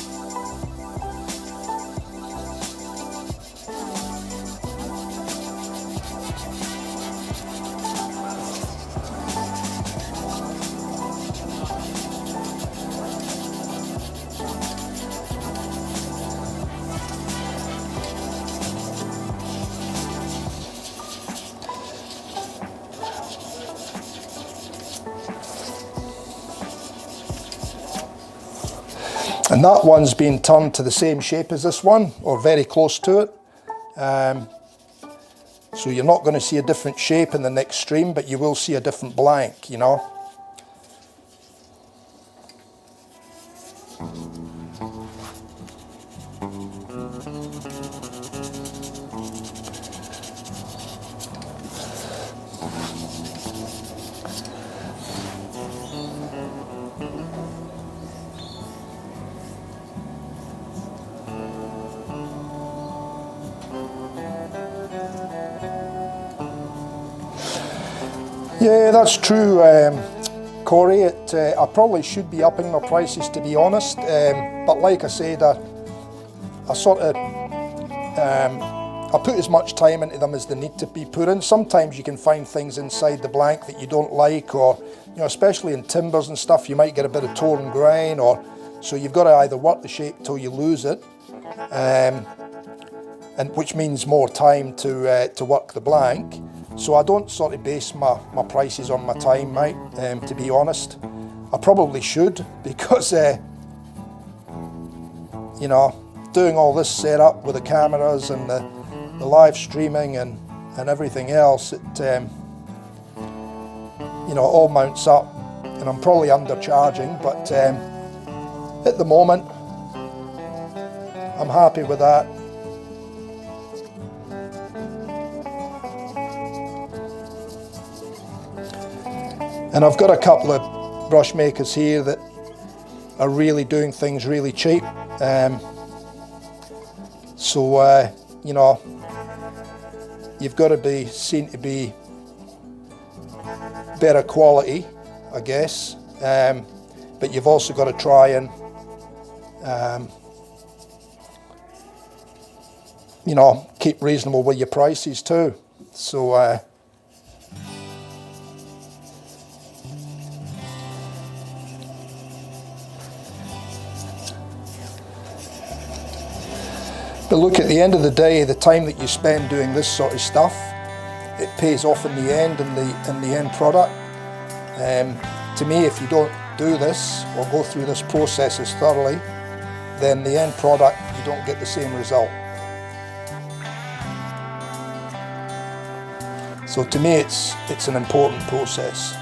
And that one's been turned to the same shape as this one, or very close to it. So you're not going to see a different shape in the next stream, but you will see a different blank, you know. Yeah, that's true, Corey. I probably should be upping my prices, to be honest, but like I said, I put as much time into them as they need to be put in. Sometimes you can find things inside the blank that you don't like, or you know, especially in timbers and stuff, you might get a bit of torn grain, or so you've got to either work the shape till you lose it, and which means more time to work the blank. So I don't sort of base my prices on my time, mate, to be honest. I probably should, because, you know, doing all this setup with the cameras and the live streaming and everything else, it, you know, it all mounts up, and I'm probably undercharging, but at the moment, I'm happy with that. And I've got a couple of brush makers here that are really doing things really cheap. So, you know, you've got to be seen to be better quality, I guess. But you've also got to try and, you know, keep reasonable with your prices too. So, but look, at the end of the day, the time that you spend doing this sort of stuff, it pays off in the end, in the end product. To me, if you don't do this or go through this process as thoroughly, then the end product, you don't get the same result. So to me, it's an important process.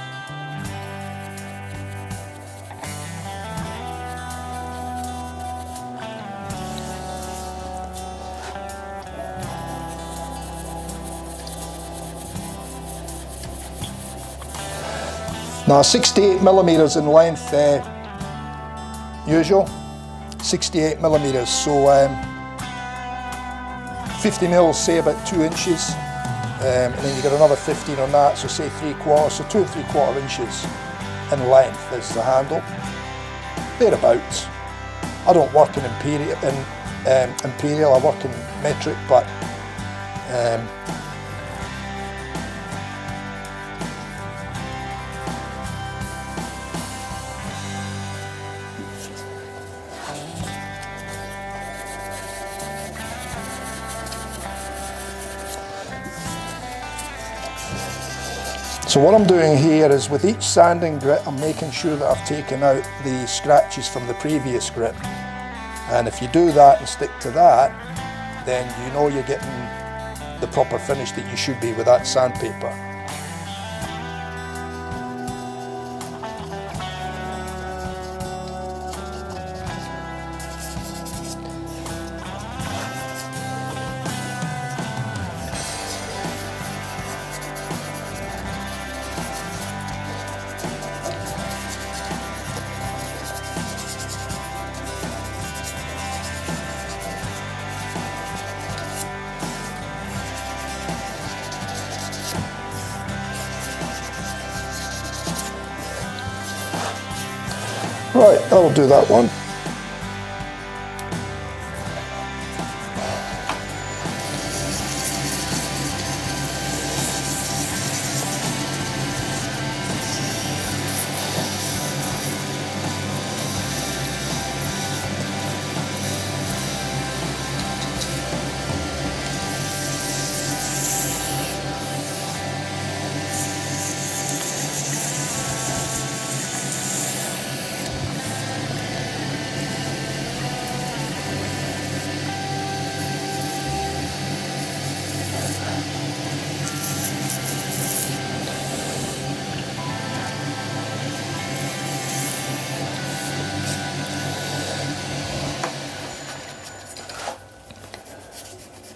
Now 68 millimeters in length, usual, 68 millimeters, so 50 mils, say about 2 inches, and then you get another 15 on that, so say 3/4, so 2 3/4 inches in length is the handle, thereabouts. I don't work in imperial, I work in metric, but so what I'm doing here is, with each sanding grit, I'm making sure that I've taken out the scratches from the previous grit. And if you do that and stick to that, then you know you're getting the proper finish that you should be with that sandpaper. Right, I'll do that one.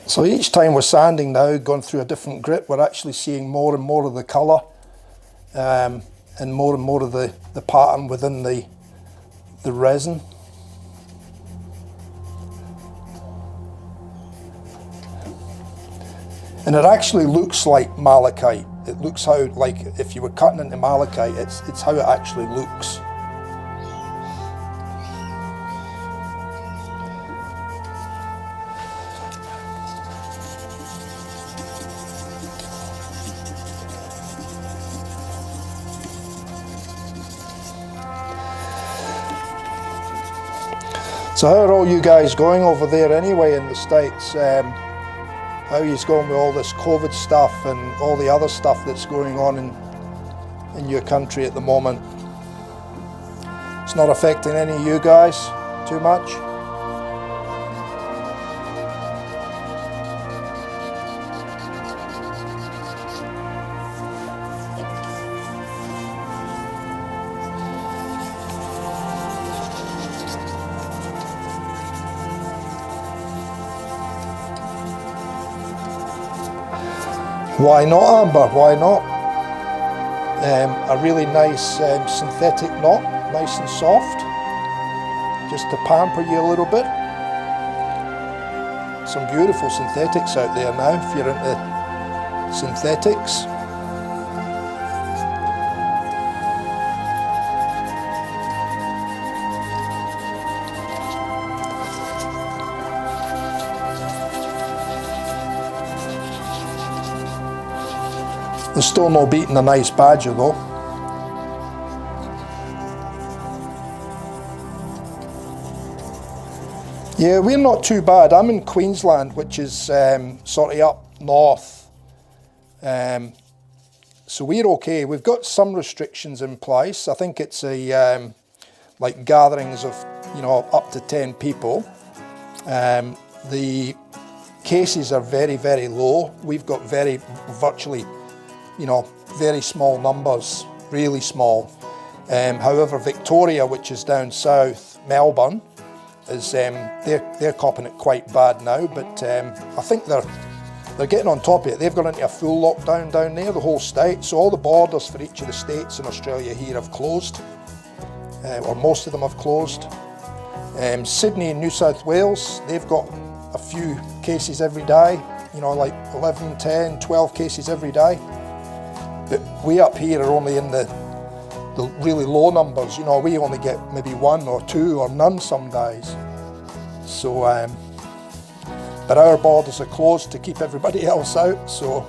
So each time we're sanding now, going through a different grit, we're actually seeing more and more of the colour and more of the pattern within the resin. And it actually looks like malachite. It looks how, like, if you were cutting into malachite, it's how it actually looks. So how are all you guys going over there anyway in the States? how he's going with all this COVID stuff and all the other stuff that's going on in your country at the moment. It's not affecting any of you guys too much. Why not, Amber? Why not? A really nice synthetic knot, nice and soft, just to pamper you a little bit. Some beautiful synthetics out there now if you're into synthetics. There's still no beating a nice badger though. Yeah, we're not too bad. I'm in Queensland, which is sort of up north. So we're okay. We've got some restrictions in place. I think it's a like gatherings of, you know, up to 10 people. The cases are very, very low. We've got virtually, you know, very small numbers, really small. However, Victoria, which is down south, Melbourne, is they're copping it quite bad now. But I think they're getting on top of it. They've gone into a full lockdown down there, the whole state. So all the borders for each of the states in Australia here have closed, or most of them have closed. Sydney and New South Wales, they've got a few cases every day. You know, like 11, 10, 12 cases every day. But we up here are only in the really low numbers. You know, we only get maybe 1 or 2 or none some days. So, but our borders are closed to keep everybody else out, so.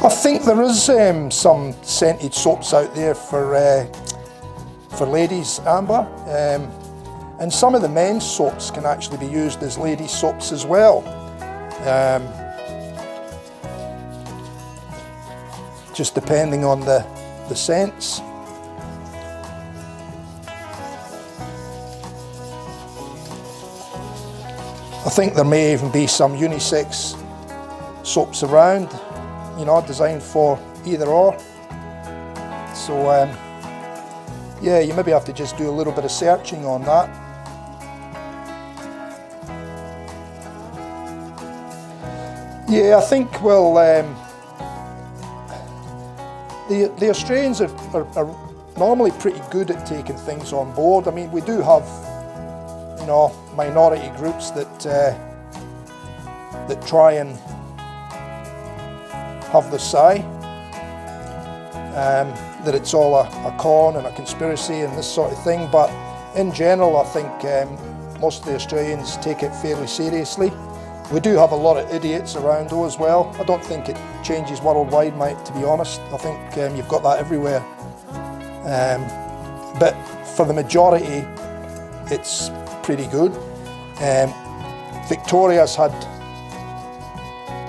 I think there is some scented soaps out there for ladies, Amber, and some of the men's soaps can actually be used as ladies' soaps as well. Just depending on the scents. I think there may even be some unisex soaps around, you know, designed for either or. So yeah, you maybe have to just do a little bit of searching on that. Yeah, I think, well, the Australians are normally pretty good at taking things on board. I mean, we do have, you know, minority groups that try and have the say that it's all a con and a conspiracy and this sort of thing, but in general I think most of the Australians take it fairly seriously. We do have a lot of idiots around though as well. I don't think it changes worldwide, mate, to be honest. I think you've got that everywhere. But for the majority it's pretty good. Victoria's had,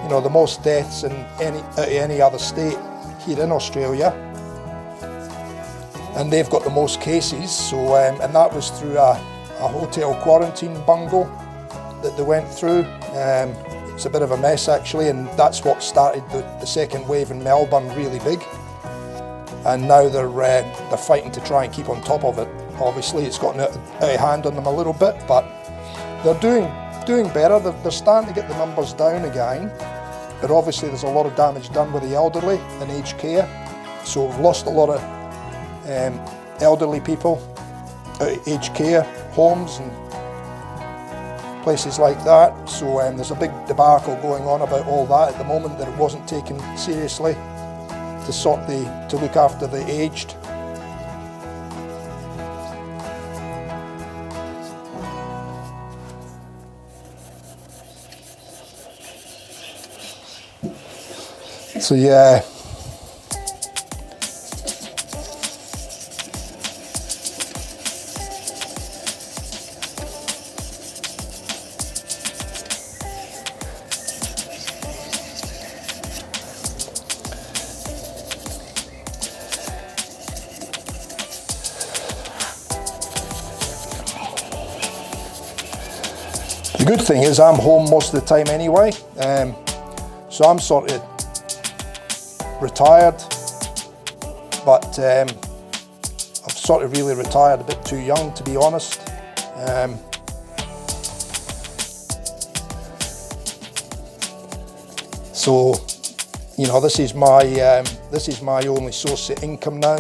you know, the most deaths in any other state here in Australia, and they've got the most cases. So, and that was through a hotel quarantine bungle that they went through. It's a bit of a mess actually, and that's what started the second wave in Melbourne really big. And now they're fighting to try and keep on top of it. Obviously, it's gotten out of hand on them a little bit, but they're doing better. They're starting to get the numbers down again. But obviously there's a lot of damage done with the elderly and aged care. So we've lost a lot of elderly people, aged care homes and places like that. So there's a big debacle going on about all that at the moment, that it wasn't taken seriously to look after the aged. So yeah. The good thing is I'm home most of the time anyway, so I'm sort of retired, but I've sort of really retired a bit too young, to be honest. So, you know, this is my only source of income now.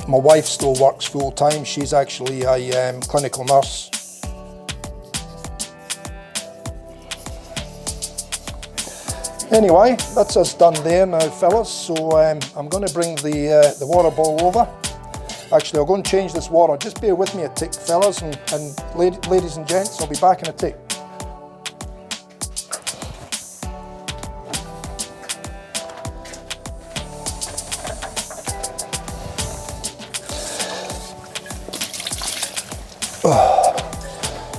My wife still works full time. She's actually a clinical nurse. Anyway, that's us done there now, fellas. So I'm going to bring the water bowl over. Actually, I'll go and change this water. Just bear with me a tick, fellas, and ladies and gents. I'll be back in a tick.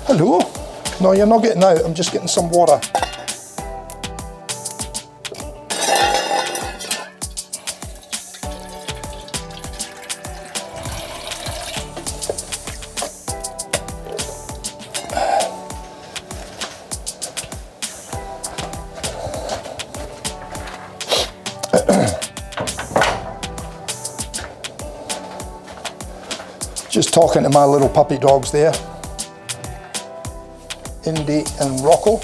Hello? No, you're not getting out. I'm just getting some water. Just talking to my little puppy dogs there, Indy and Rocco.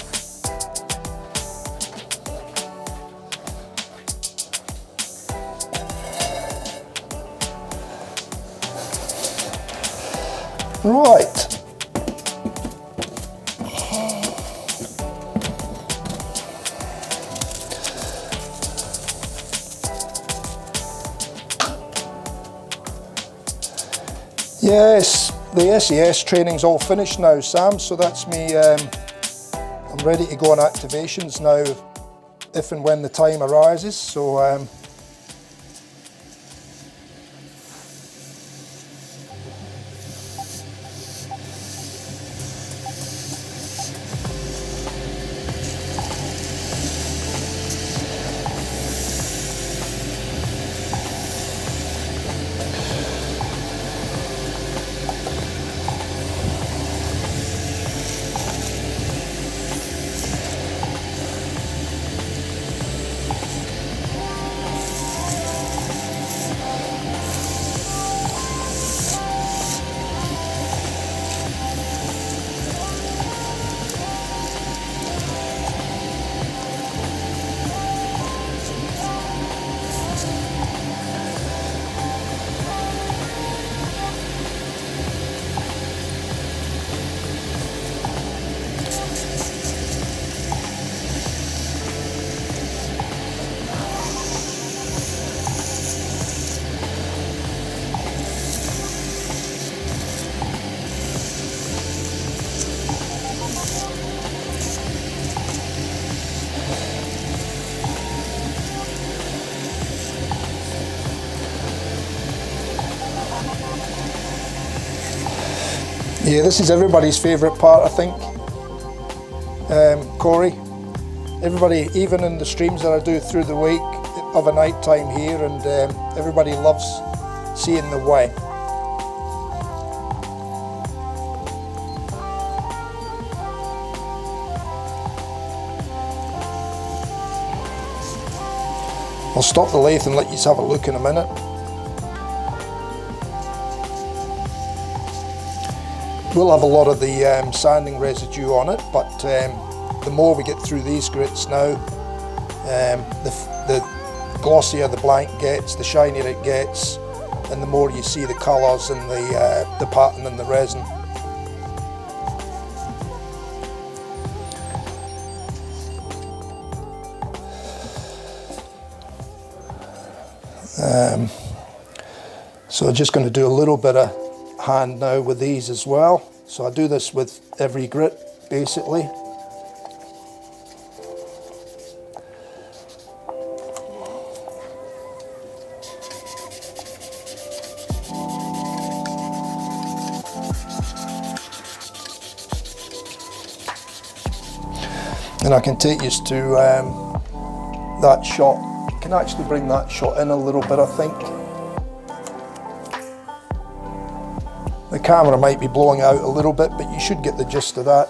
Right. Yes, the SES training's all finished now, Sam, so that's me, I'm ready to go on activations now, if and when the time arises, so yeah, this is everybody's favourite part, I think, Corey. Everybody, even in the streams that I do through the week of a night time here, and everybody loves seeing the way. I'll stop the lathe and let you have a look in a minute. We'll have a lot of the sanding residue on it, but the more we get through these grits now, the glossier the blank gets, the shinier it gets, and the more you see the colours and the pattern and the resin. So I'm just going to do a little bit of hand now with these as well. So I do this with every grit basically. And I can take you to that shot. I can actually bring that shot in a little bit, I think. The camera might be blowing out a little bit, but you should get the gist of that.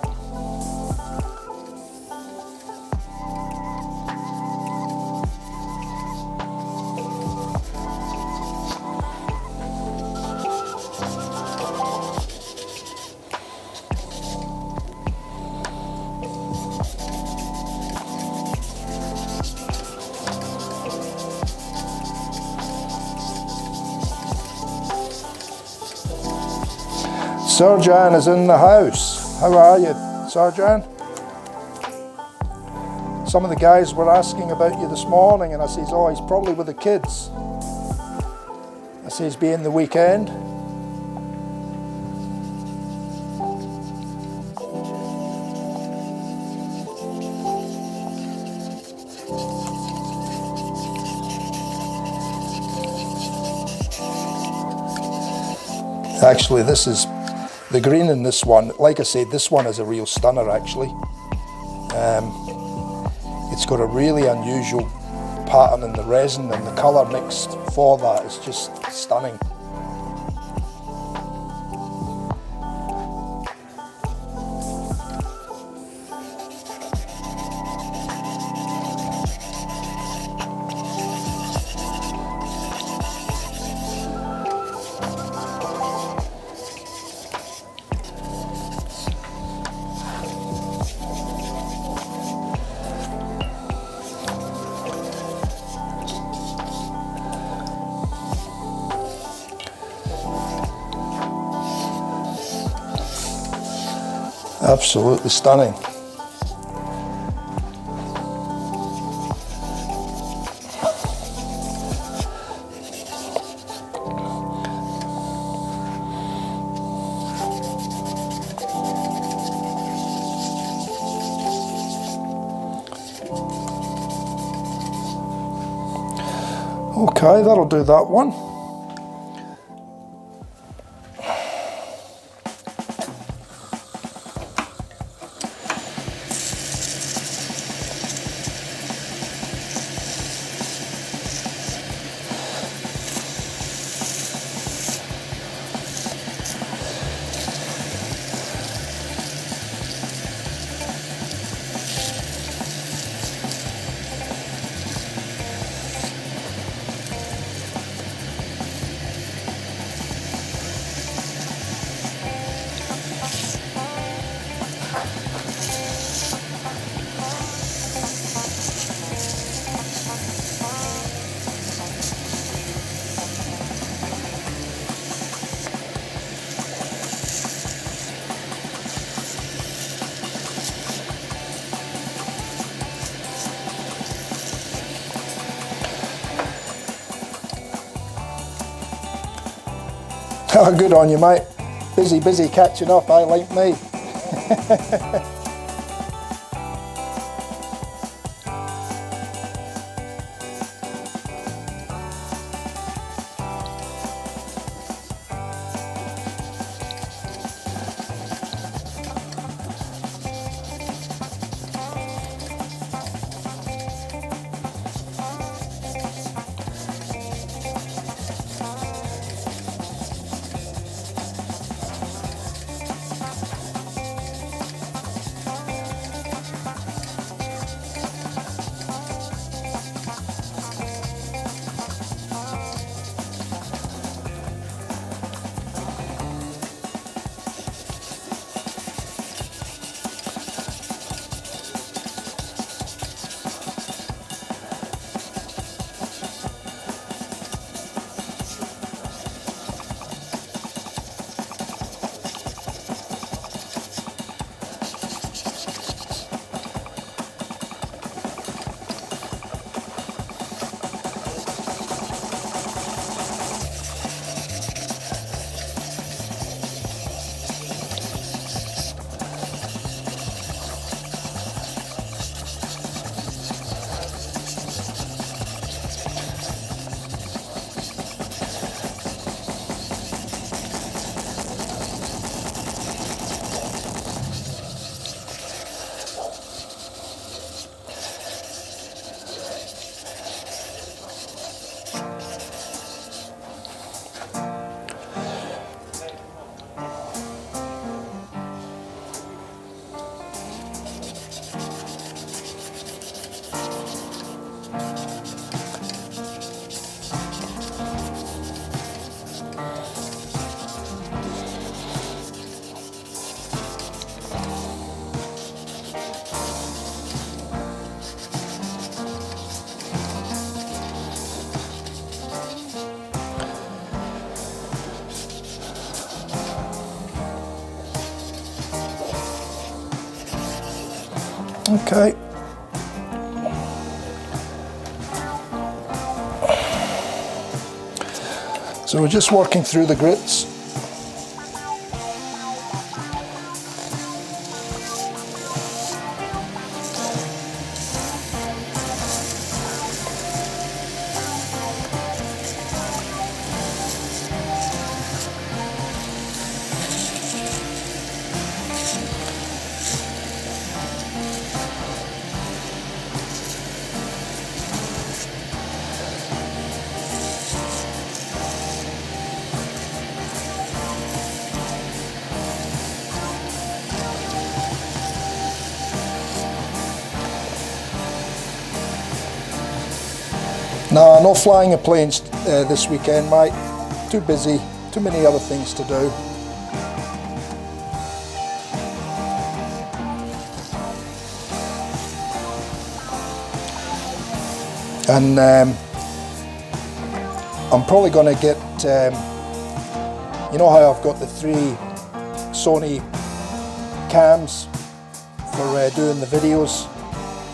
Sarjan is in the house. How are you, Sarjan? Some of the guys were asking about you this morning, and I says, oh, he's probably with the kids. I says, being the weekend. Actually, this is the green in this one. Like I said, this one is a real stunner actually. It's got a really unusual pattern in the resin, and the colour mixed for that is just stunning. Absolutely stunning. Okay, that'll do that one. Oh, good on you, mate. Busy catching up, like me. Okay. So we're just working through the grits. No, no flying of planes this weekend, mate. Too busy, too many other things to do. And I'm probably going to get, you know how I've got the 3 Sony cams for doing the videos?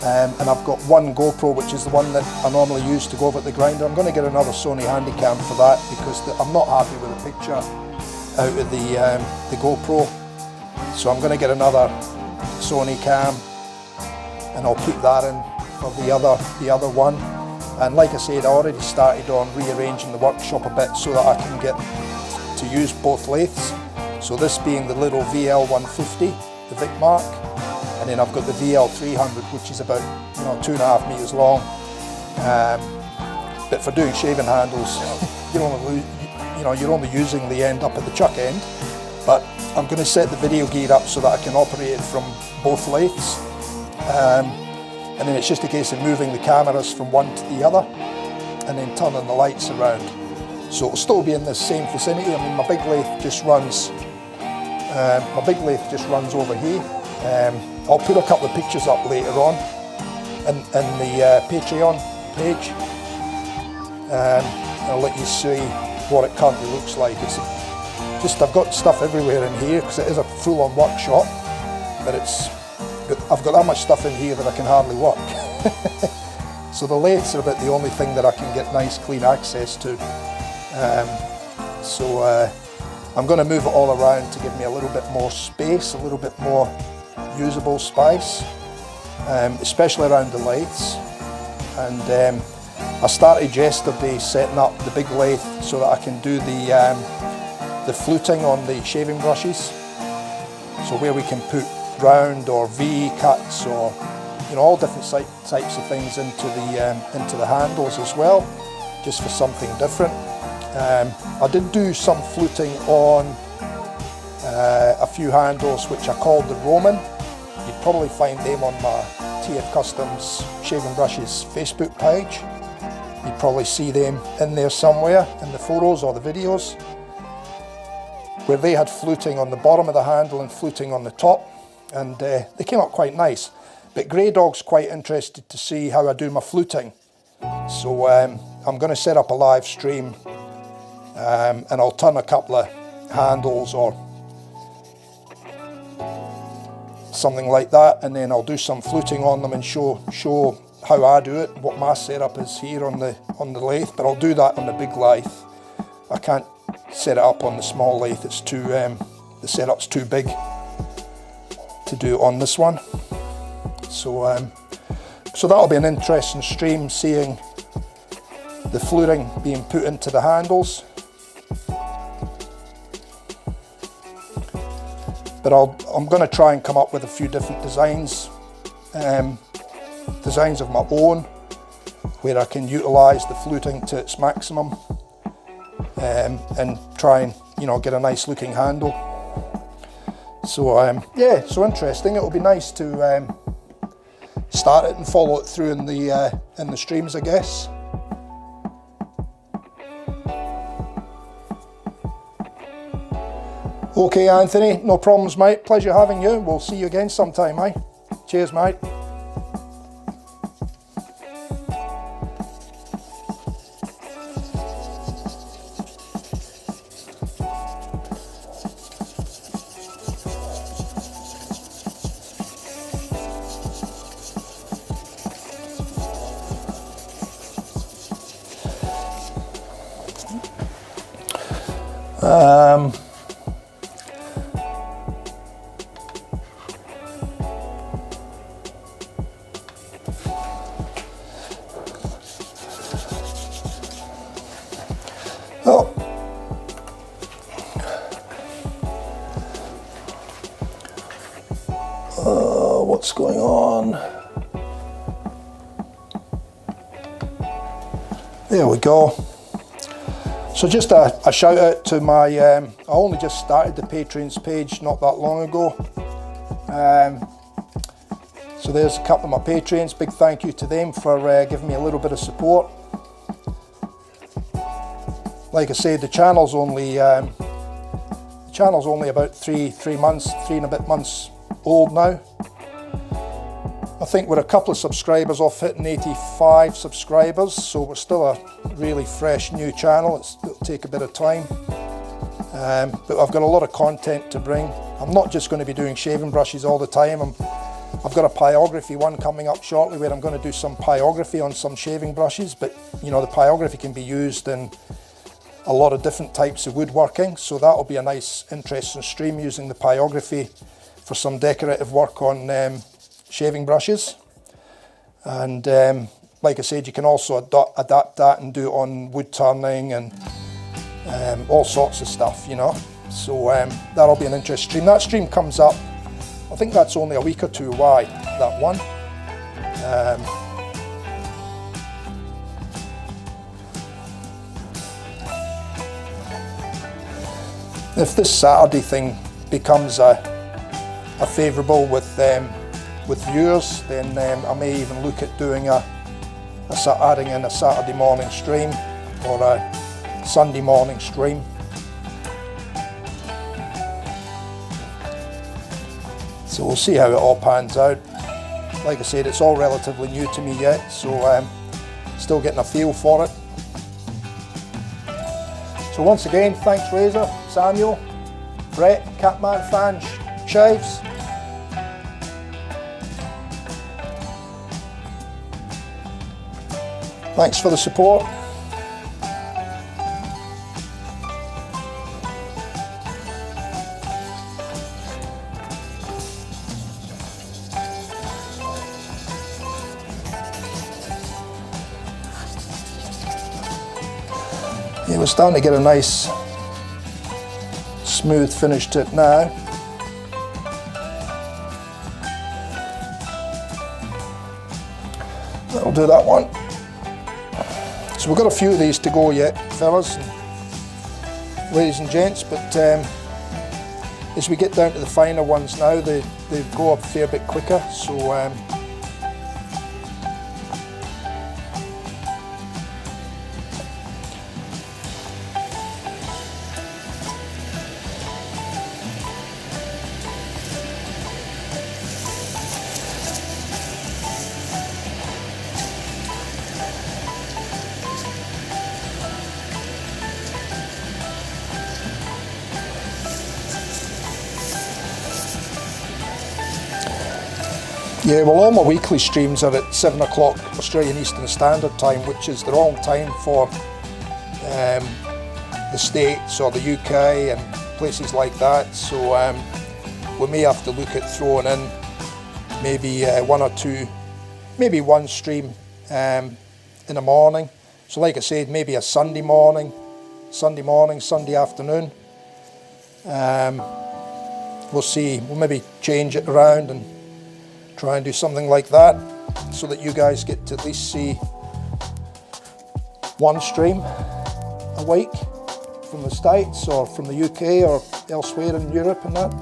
And I've got one GoPro, which is the one that I normally use to go over at the grinder. I'm going to get another Sony Handycam for that because I'm not happy with the picture out of the GoPro. So I'm going to get another Sony cam and I'll keep that in for the other one. And like I said, I already started on rearranging the workshop a bit so that I can get to use both lathes. So this being the little VL150, the Vic Mark. And then I've got the VL300, which is about 2.5 meters long. But for doing shaving handles, you're only using the end up at the chuck end. But I'm going to set the video gear up so that I can operate it from both lathes. And then it's just a case of moving the cameras from one to the other, and then turning the lights around. So it'll still be in the same vicinity. I mean, my big lathe just runs over here. I'll put a couple of pictures up later on in the Patreon page, and I'll let you see what it currently looks like. It's just, I've got stuff everywhere in here because it is a full-on workshop, but I've got that much stuff in here that I can hardly work. So the lathes are about the only thing that I can get nice clean access to. I'm going to move it all around to give me a little bit more space, a little bit more usable space, especially around the lathes. And I started yesterday setting up the big lathe so that I can do the fluting on the shaving brushes. So where we can put round or V cuts or all different types of things into the handles as well, just for something different. I did do some fluting on a few handles which I called the Roman. You'd probably find them on my TF Customs Shaving Brushes Facebook page. You'd probably see them in there somewhere in the photos or the videos, where they had fluting on the bottom of the handle and fluting on the top, and they came up quite nice. But Grey Dog's quite interested to see how I do my fluting, so I'm going to set up a live stream, and I'll turn a couple of handles or something like that, and then I'll do some fluting on them and show how I do it, what my setup is here on the lathe. But I'll do that on the big lathe. I can't set it up on the small lathe. It's too the setup's too big to do on this one. So that'll be an interesting stream, seeing the fluting being put into the handles. But I'm going to try and come up with a few different designs of my own, where I can utilise the fluting to its maximum, and try and get a nice looking handle. So yeah, so interesting. It'll be nice to start it and follow it through in the streams, I guess. Okay, Anthony, no problems, mate. Pleasure having you. We'll see you again sometime, mate. Cheers, mate. What's going on? There we go. So just a shout out to my, I only just started the Patreons page not that long ago. So there's a couple of my Patreons, big thank you to them for giving me a little bit of support. Like I said, the channel's only about three and a bit months old now. I think we're a couple of subscribers off hitting 85 subscribers, so we're still a really fresh new channel. It'll take a bit of time, but I've got a lot of content to bring. I'm not just going to be doing shaving brushes all the time. I've got a pyography one coming up shortly where I'm going to do some pyography on some shaving brushes, but you know, the pyography can be used in a lot of different types of woodworking, so that'll be a nice interesting stream using the pyography for some decorative work on shaving brushes. And like I said, you can also adapt that and do it on wood turning and all sorts of stuff, you know. So that'll be an interesting stream. That stream comes up, I think that's only a week or two away, that one. If this Saturday thing becomes a favourable with viewers, then I may even look at doing adding in a Saturday morning stream or a Sunday morning stream. So we'll see how it all pans out. Like I said, it's all relatively new to me yet, so still getting a feel for it. So once again, thanks Razor, Samuel, Brett, Catman Fan, Shaves. Thanks for the support. Yeah, we're starting to get a nice smooth finish to it now. That'll do that one. So we've got a few of these to go yet, fellas and ladies and gents, but as we get down to the finer ones now, they go a fair bit quicker. So yeah, well, all my weekly streams are at 7 o'clock Australian Eastern Standard Time, which is the wrong time for the States or the UK and places like that. So we may have to look at throwing in maybe one or two, maybe one stream in the morning. So like I said, maybe a Sunday morning, Sunday afternoon. We'll see, we'll maybe change it around and try and do something like that so that you guys get to at least see one stream a week from the States or from the UK or elsewhere in Europe and that.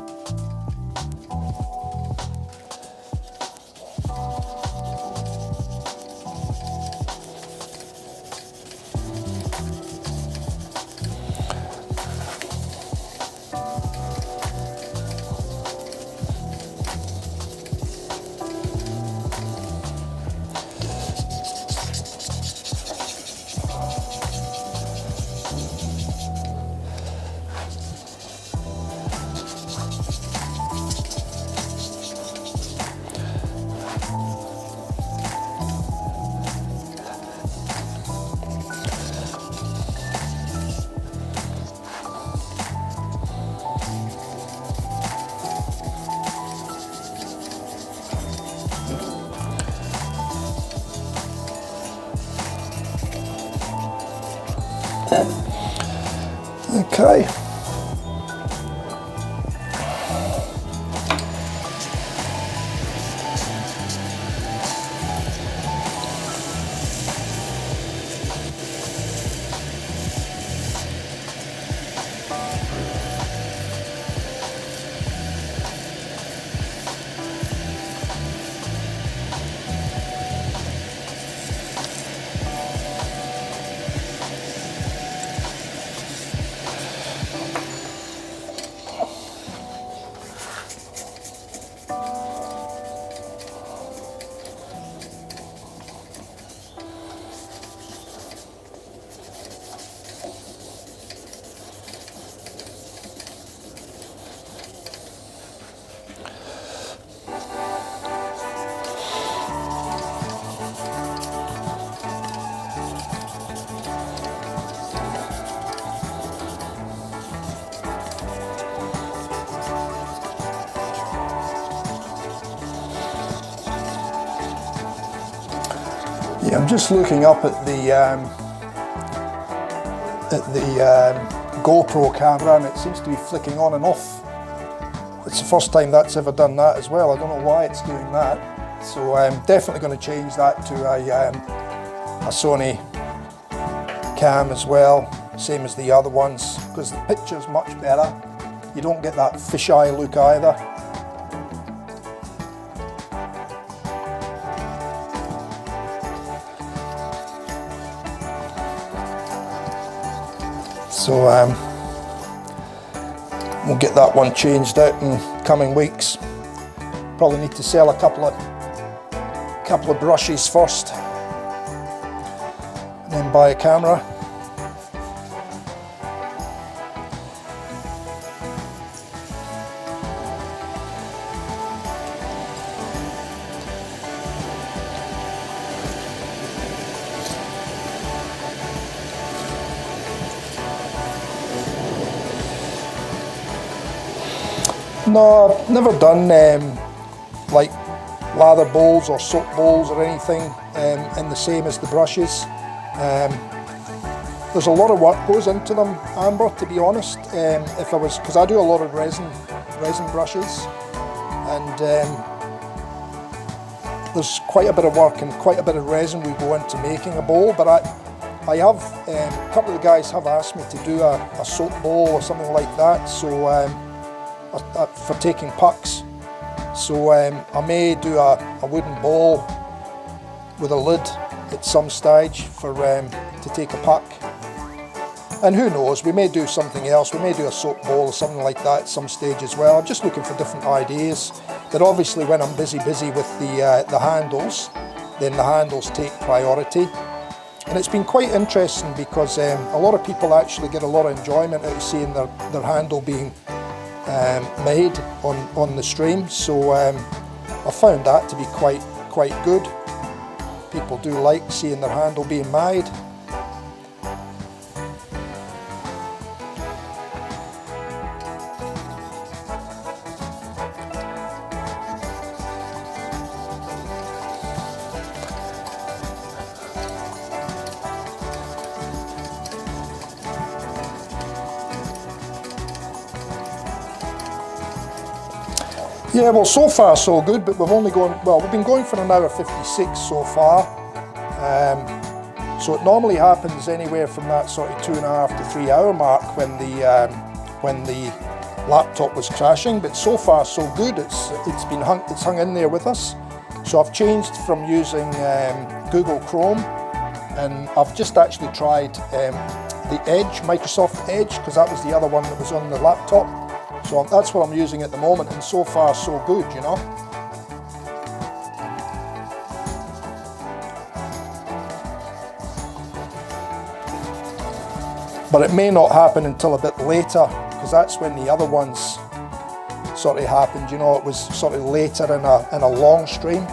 Okay. Yeah, I'm just looking up at the GoPro camera, and it seems to be flicking on and off. It's the first time that's ever done that as well. I don't know why it's doing that. So I'm definitely going to change that to a Sony cam as well, same as the other ones, because the picture's much better. You don't get that fisheye look either. So we'll get that one changed out in coming weeks. Probably need to sell a couple of brushes first, and then buy a camera. No, I've never done like lather bowls or soap bowls or anything in the same as the brushes. There's a lot of work goes into them, Amber, to be honest. If I was, because I do a lot of resin brushes, and there's quite a bit of work and quite a bit of resin we go into making a bowl. But I have a couple of the guys have asked me to do a soap bowl or something like that. So. For taking pucks, so I may do a wooden bowl with a lid at some stage for to take a puck, and who knows, we may do something else. We may do a soap bowl or something like that at some stage as well. I'm just looking for different ideas, but obviously when I'm busy with the handles, then the handles take priority. And it's been quite interesting because a lot of people actually get a lot of enjoyment out of seeing their handle being made on the stream, so I found that to be quite good. People do like seeing their handle being made. Yeah, well, so far so good, but we've been going for an hour 56 so far. So it normally happens anywhere from that sort of 2.5 to 3 hour mark when the laptop was crashing. But so far so good. It's hung in there with us. So I've changed from using Google Chrome, and I've just actually tried the Edge, Microsoft Edge, because that was the other one that was on the laptop. So that's what I'm using at the moment, and so far so good, you know. But it may not happen until a bit later, because that's when the other ones sort of happened, you know. It was sort of later in a long stream.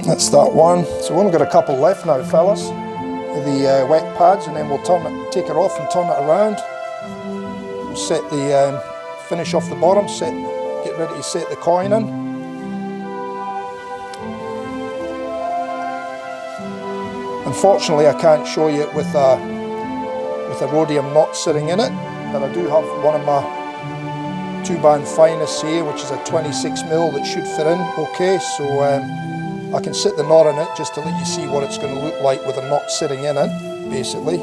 That's that one. So we've only got a couple left now, fellas. The wet pads, and then we'll take it off and turn it around. We'll set the finish off the bottom, get ready to set the coin in. Unfortunately, I can't show you it with a rhodium knot sitting in it, but I do have one of my 2-band finest here, which is a 26mm that should fit in okay. So I can sit the knot in it just to let you see what it's going to look like with a knot sitting in it, basically.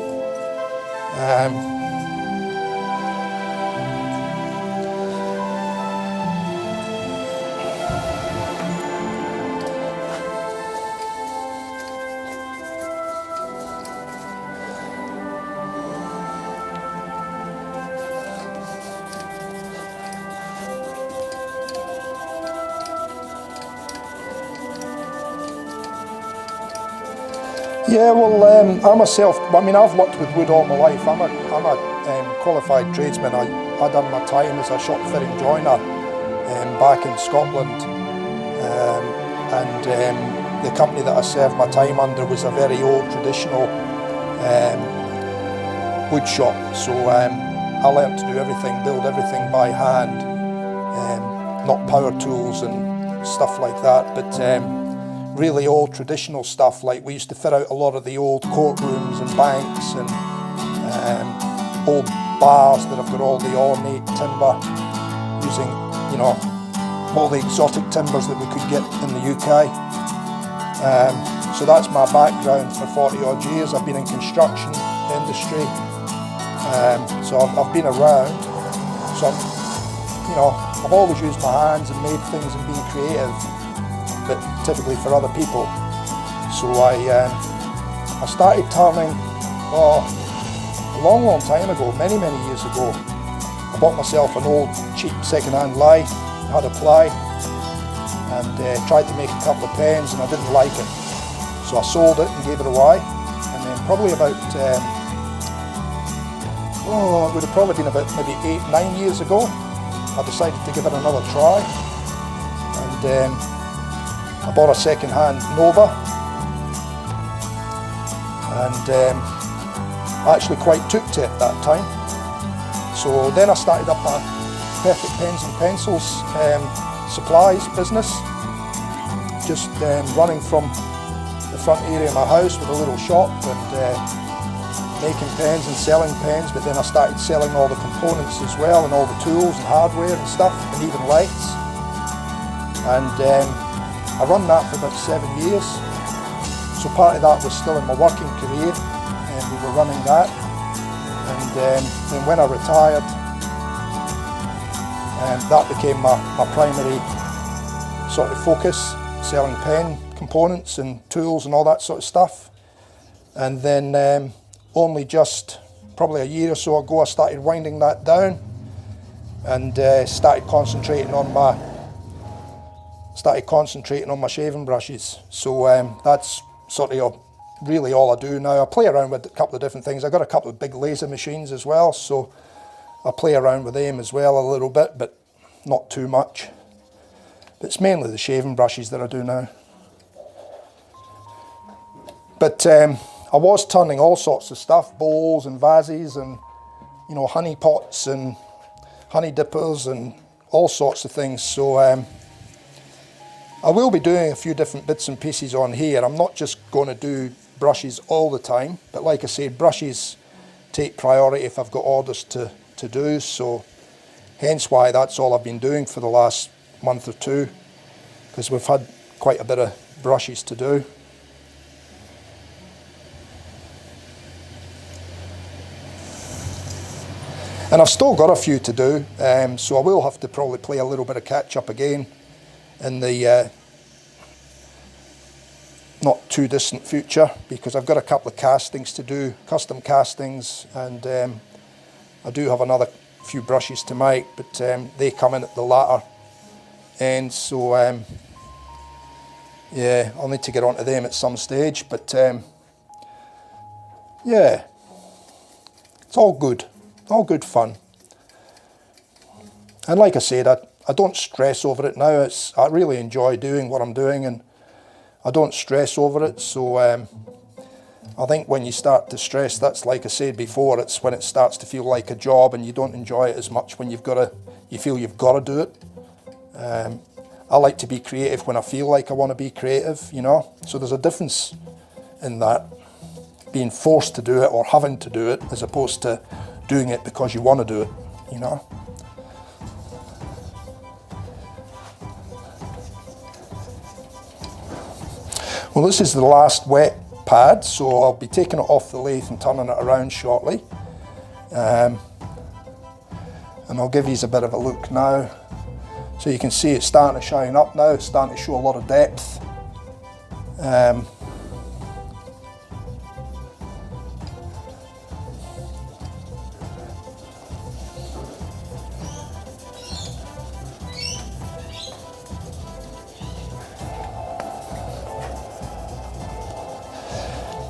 Yeah, well, I've worked with wood all my life. I'm a qualified tradesman. I done my time as a shop fitting joiner back in Scotland, and the company that I served my time under was a very old traditional wood shop. So I learned to do everything, build everything by hand, not power tools and stuff like that, but really old traditional stuff. Like, we used to fit out a lot of the old courtrooms and banks, and old bars that have got all the ornate timber, using, you know, all the exotic timbers that we could get in the UK. So that's my background for 40 odd years. I've been in construction industry, so I've been around. So I've always used my hands and made things and been creative, but typically for other people. So I started turning a long time ago, many years ago. I bought myself an old cheap second-hand lathe, had a ply, and tried to make a couple of pens, and I didn't like it. So I sold it and gave it away, and then probably about, it would have probably been about maybe 8-9 years ago, I decided to give it another try, and I bought a second-hand Nova, and I actually quite took to it that time. So then I started up a Perfect Pens and Pencils supplies business, just running from the front area of my house with a little shop, and making pens and selling pens. But then I started selling all the components as well, and all the tools and hardware and stuff, and even lights. And I run that for about 7 years. So part of that was still in my working career, and we were running that. And then when I retired, that became my primary sort of focus, selling pen components and tools and all that sort of stuff. And then only just probably a year or so ago, I started winding that down, and started concentrating on my shaving brushes. So that's sort of really all I do now. I play around with a couple of different things. I've got a couple of big laser machines as well, so I play around with them as well a little bit, but not too much. But it's mainly the shaving brushes that I do now. But I was turning all sorts of stuff, bowls and vases, and honey pots and honey dippers and all sorts of things. So I will be doing a few different bits and pieces on here. I'm not just going to do brushes all the time, but like I said, brushes take priority if I've got orders to do, so hence why that's all I've been doing for the last month or two, because we've had quite a bit of brushes to do. And I've still got a few to do, so I will have to probably play a little bit of catch up again in the not too distant future, because I've got a couple of castings to do, custom castings, and I do have another few brushes to make, but they come in at the latter end, so yeah, I'll need to get onto them at some stage. But yeah, it's all good fun. And like I said, I don't stress over it now. I really enjoy doing what I'm doing, and I don't stress over it. So I think when you start to stress, that's like I said before, it's when it starts to feel like a job and you don't enjoy it as much when you feel you've got to do it. I like to be creative when I feel like I want to be creative, you know. So there's a difference in that, being forced to do it or having to do it, as opposed to doing it because you want to do it, you know. Well, this is the last wet pad, so I'll be taking it off the lathe and turning it around shortly. And I'll give you a bit of a look now. So you can see it's starting to shine up now, it's starting to show a lot of depth.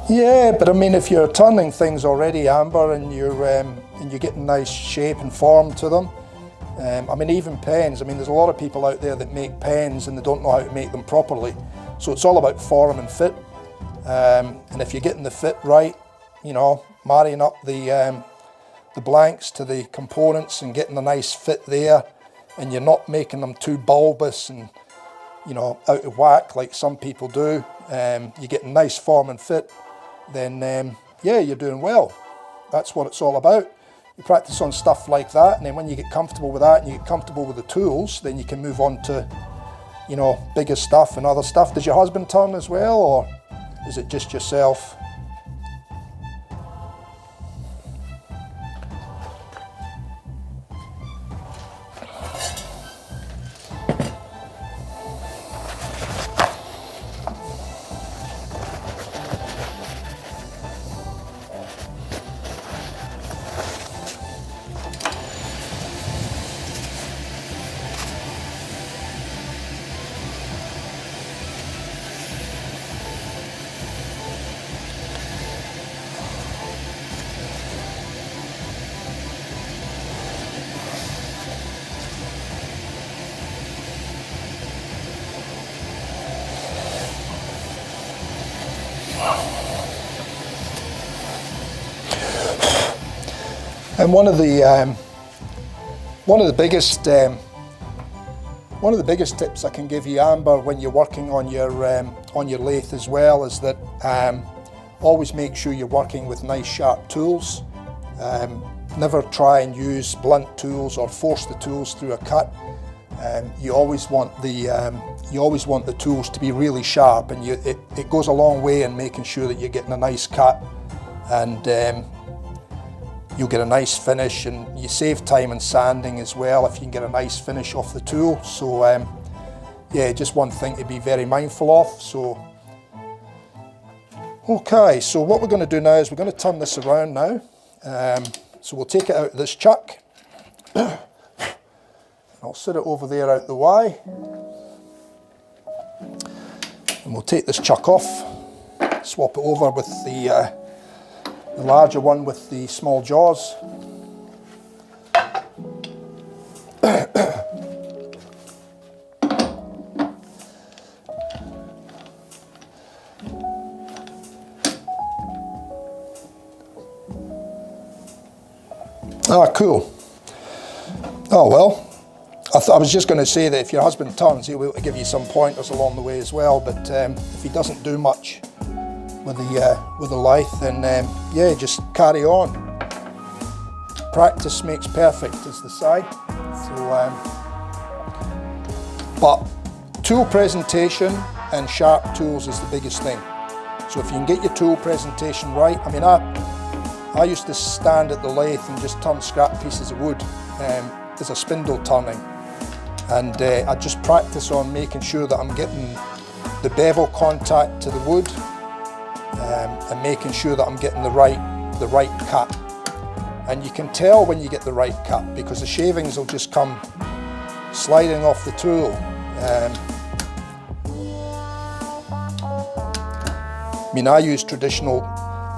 Yeah, but I mean, if you're turning things already amber and you're getting nice shape and form to them, I mean, even pens, I mean, there's a lot of people out there that make pens and they don't know how to make them properly. So it's all about form and fit. And if you're getting the fit right, you know, marrying up the blanks to the components and getting a nice fit there, and you're not making them too bulbous and, you know, out of whack like some people do, you're getting nice form and fit, then yeah, you're doing well. That's what it's all about. You practice on stuff like that, and then when you get comfortable with that and you get comfortable with the tools, then you can move on to, you know, bigger stuff and other stuff. Does your husband turn as well, or is it just yourself? And one of the biggest tips I can give you, Amber, when you're working on your lathe as well, is that always make sure you're working with nice sharp tools. Never try and use blunt tools or force the tools through a cut. You always want the tools to be really sharp, and it goes a long way in making sure that you're getting a nice cut, and you'll get a nice finish, and you save time in sanding as well if you can get a nice finish off the tool. So yeah, just one thing to be very mindful of. So okay, so what we're going to do now is we're going to turn this around now. So we'll take it out of this chuck. I'll sit it over there out the way, and we'll take this chuck off, swap it over with the larger one with the small jaws. Ah, cool. Oh well, I was just going to say that if your husband turns, he'll be able to give you some pointers along the way as well, but if he doesn't do much with the lathe, then yeah, just carry on. Practice makes perfect, as they say. So, but tool presentation and sharp tools is the biggest thing. So if you can get your tool presentation right, I mean, I used to stand at the lathe and just turn scrap pieces of wood. There's a spindle turning, and I just practice on making sure that I'm getting the bevel contact to the wood, and making sure that I'm getting the right cut. And you can tell when you get the right cut, because the shavings will just come sliding off the tool. I mean, I use traditional,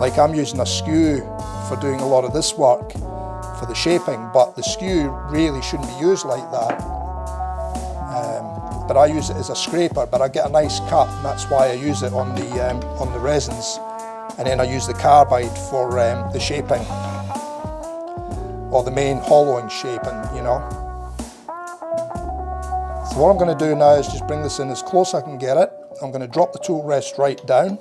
like I'm using a skew for doing a lot of this work for the shaping, but the skew really shouldn't be used like that. but I use it as a scraper, but I get a nice cut, and that's why I use it on the resins. And then I use the carbide for the shaping, or the main hollowing shaping, you know. So what I'm going to do now is just bring this in as close as I can get it. I'm going to drop the tool rest right down,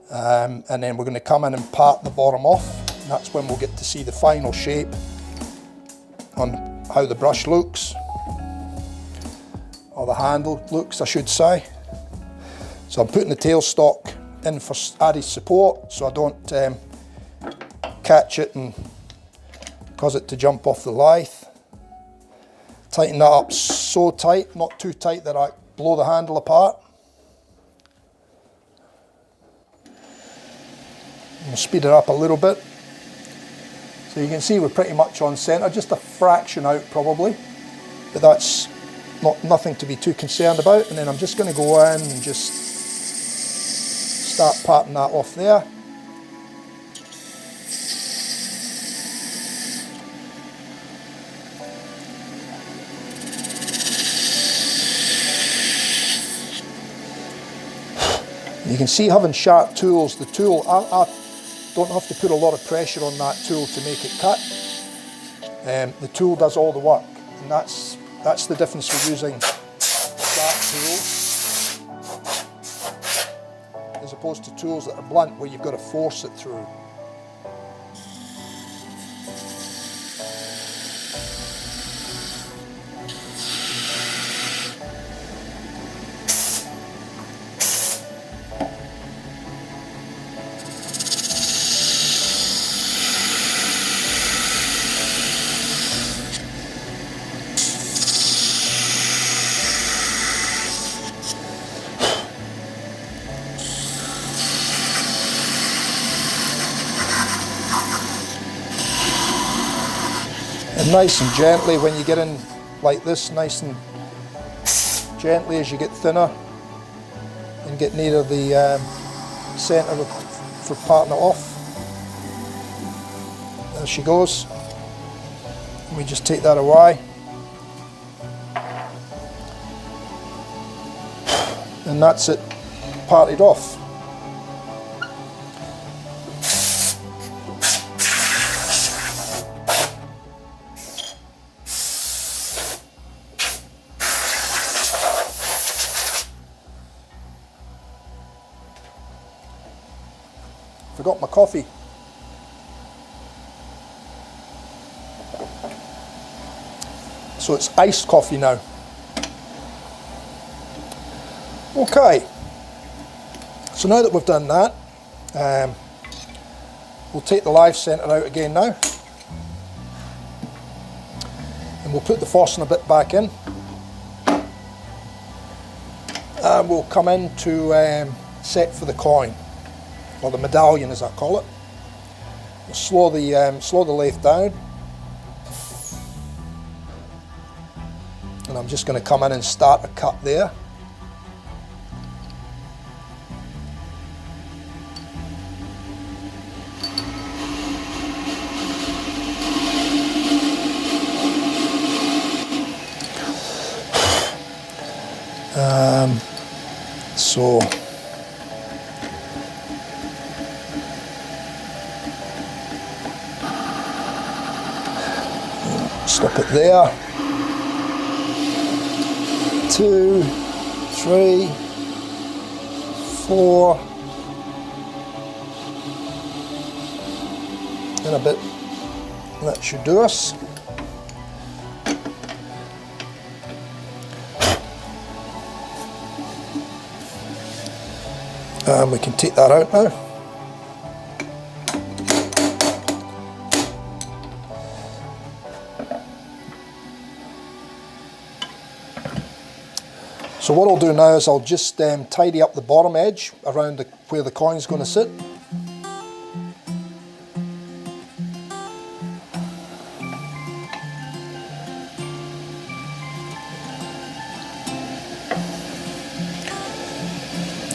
and then we're going to come in and part the bottom off, and that's when we'll get to see the final shape on how the brush looks, or the handle looks, I should say. So I'm putting the tailstock in for added support, so I don't catch it and cause it to jump off the lathe. Tighten that up so tight, not too tight that I blow the handle apart. We'll speed it up a little bit. So you can see we're pretty much on centre, just a fraction out probably, but that's nothing to be too concerned about. And then I'm just going to go in and just start parting that off there. You can see, having sharp tools, the tool, I don't have to put a lot of pressure on that tool to make it cut. The tool does all the work, and that's the difference with using sharp tools as opposed to tools that are blunt, where you've got to force it through. And nice and gently, when you get in like this, nice and gently as you get thinner and get near the centre for parting it off. There she goes. And we just take that away. And that's it, parted off. Forgot my coffee. So it's iced coffee now. Okay, so now that we've done that, we'll take the live centre out again now, and we'll put the Forstner bit back in, and we'll come in to set for the coin, or the medallion as I call it. We'll slow the lathe down, and I'm just going to come in and start a cut there. So stop it there. 2, 3, 4, and a bit. That should do us. We can take that out now. So what I'll do now is I'll just tidy up the bottom edge around where the coin's going to sit.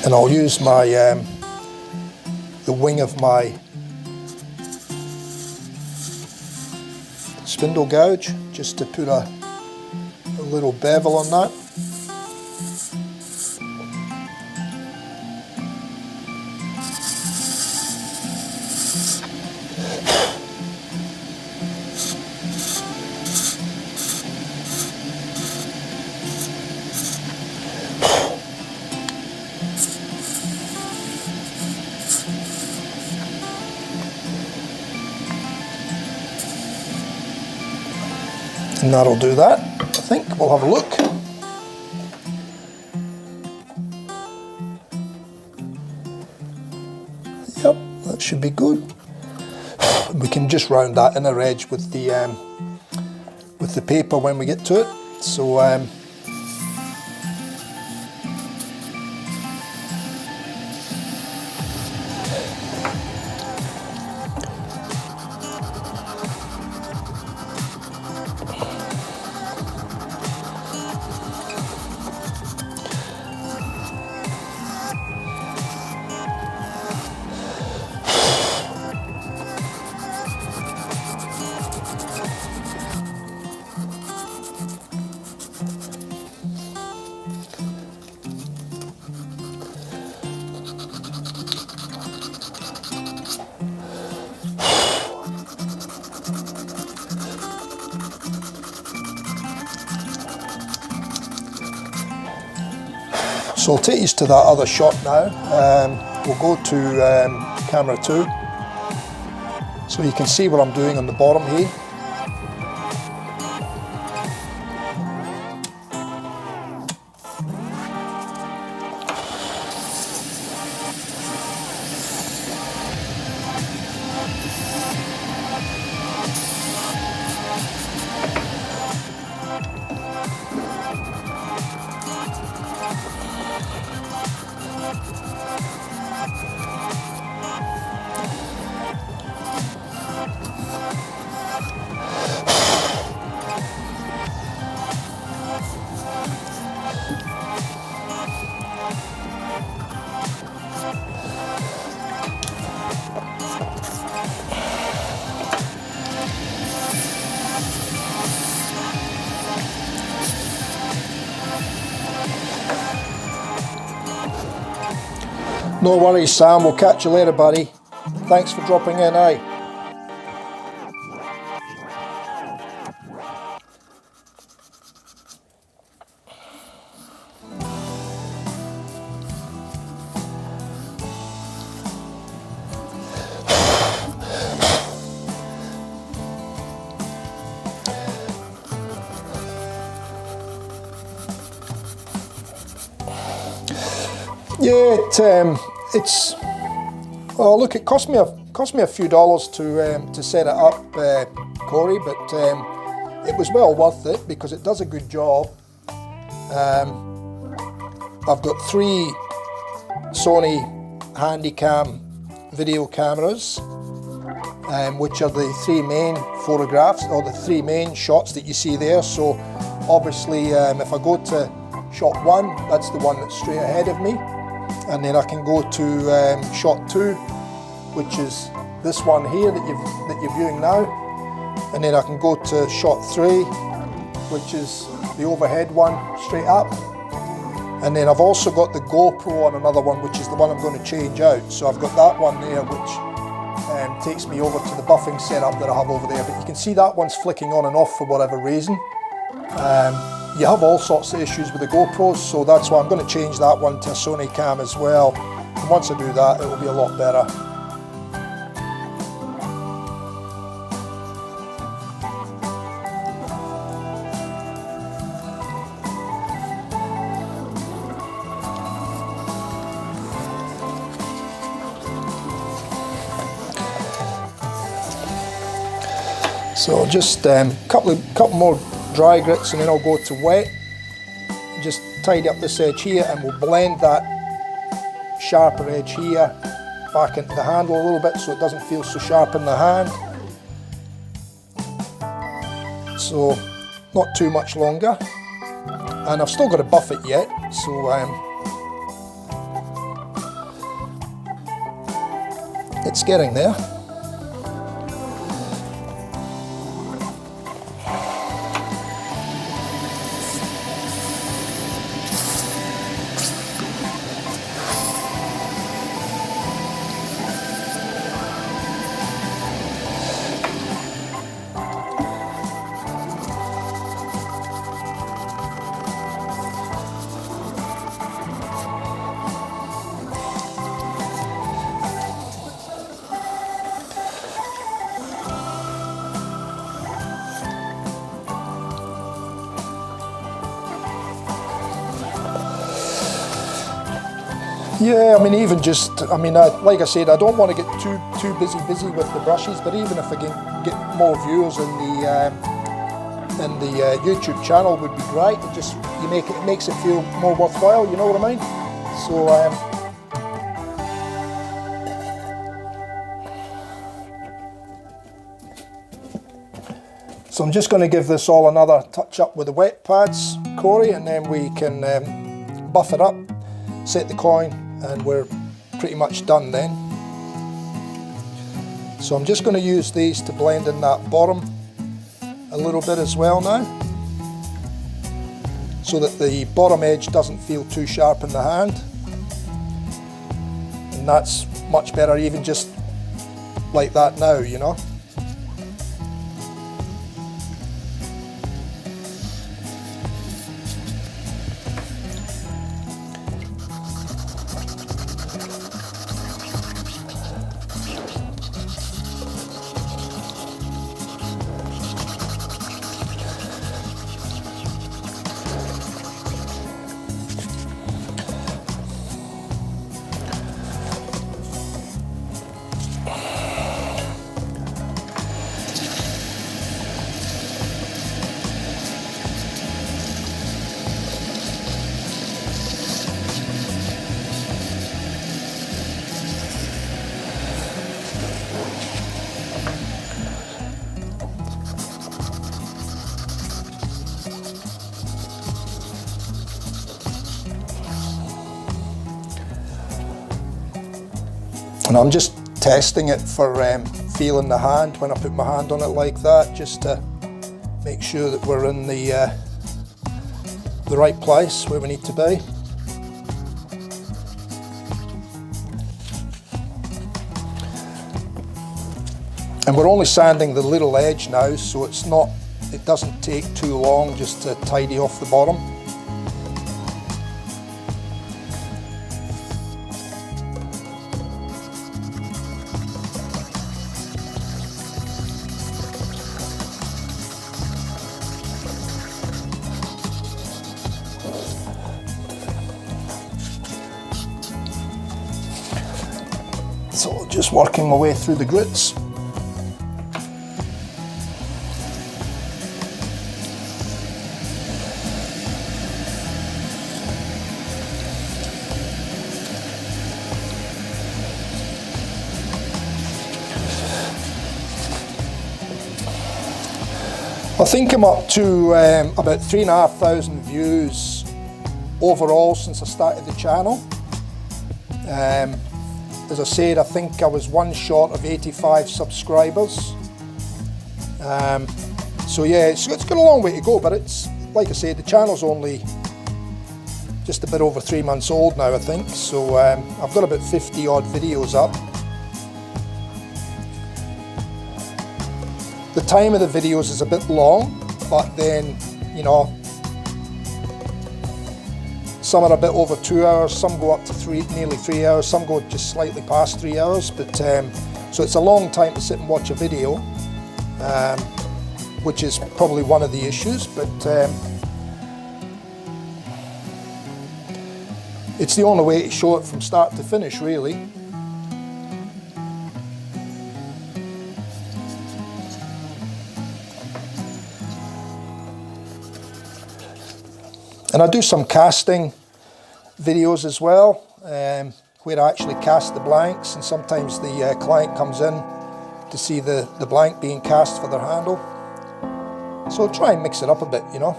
And I'll use my the wing of my spindle gouge just to put a little bevel on that. And that'll do that, I think. We'll have a look. Yep, that should be good. We can just round that inner edge with the paper when we get to it. So So I'll take you to that other shot now. We'll go to camera 2. So you can see what I'm doing on the bottom here. No worries, Sam, we'll catch you later, buddy. Thanks for dropping in, eh? Yeah, it's oh look, it cost me a few dollars to set it up, Corey, but it was well worth it because it does a good job. I've got 3 Sony Handycam video cameras, which are the 3 main photographs, or the 3 main shots that you see there. So obviously if I go to shot 1, that's the one that's straight ahead of me. And then I can go to shot 2, which is this one here that you're viewing now. And then I can go to shot 3, which is the overhead one straight up. And then I've also got the GoPro on another one, which is the one I'm going to change out. So I've got that one there, which takes me over to the buffing setup that I have over there. But you can see that one's flicking on and off for whatever reason. You have all sorts of issues with the GoPros, so that's why I'm going to change that one to a Sony cam as well. And once I do that, it will be a lot better. So just couple more dry grits and then I'll go to wet. Just tidy up this edge here and we'll blend that sharper edge here back into the handle a little bit so it doesn't feel so sharp in the hand. So not too much longer, and I've still got to buff it yet, so it's getting there. Yeah, I mean, even just, I mean, like I said, I don't want to get too busy with the brushes, but even if I can get more viewers in the YouTube channel would be great. It just, it makes it feel more worthwhile, you know what I mean? So I'm just going to give this all another touch up with the wet pads, Corey, and then we can buff it up, set the coin, and we're pretty much done then. So I'm just going to use these to blend in that bottom a little bit as well now, so that the bottom edge doesn't feel too sharp in the hand. And that's much better even just like that now, you know. And I'm just testing it for feeling the hand when I put my hand on it like that, just to make sure that we're in the right place where we need to be. And we're only sanding the little edge now, so it doesn't take too long just to tidy off the bottom. So just working my way through the grits. I think I'm up to about 3,500 views overall since I started the channel. As I said, I think I was one short of 85 subscribers. So yeah, it's got a long way to go, but it's, like I said, the channel's only just a bit over 3 months old now, I think. So I've got about 50 odd videos up. The time of the videos is a bit long, but then, you know, some are a bit over 2 hours, some go up to nearly 3 hours, some go just slightly past 3 hours, but so it's a long time to sit and watch a video, which is probably one of the issues, but it's the only way to show it from start to finish, really. And I do some casting videos as well, where I actually cast the blanks, and sometimes the client comes in to see the blank being cast for their handle. So try and mix it up a bit, you know.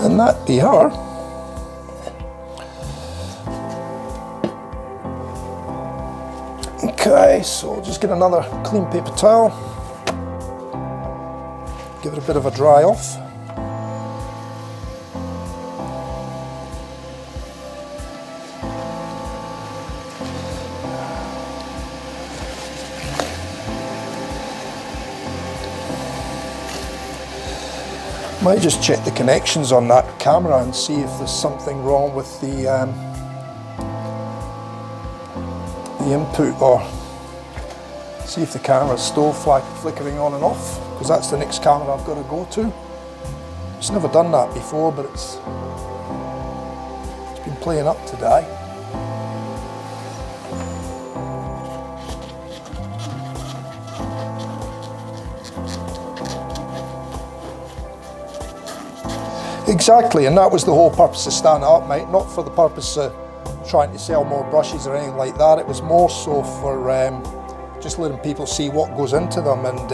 And that be her. Okay, so I'll just get another clean paper towel, give it a bit of a dry off. Might just check the connections on that camera and see if there's something wrong with the input, or see if the camera's still flickering on and off, because that's the next camera I've got to go to. It's never done that before, but it's been playing up today. Exactly, and that was the whole purpose of standing up, mate. Not for the purpose of trying to sell more brushes or anything like that. It was more so for just letting people see what goes into them, and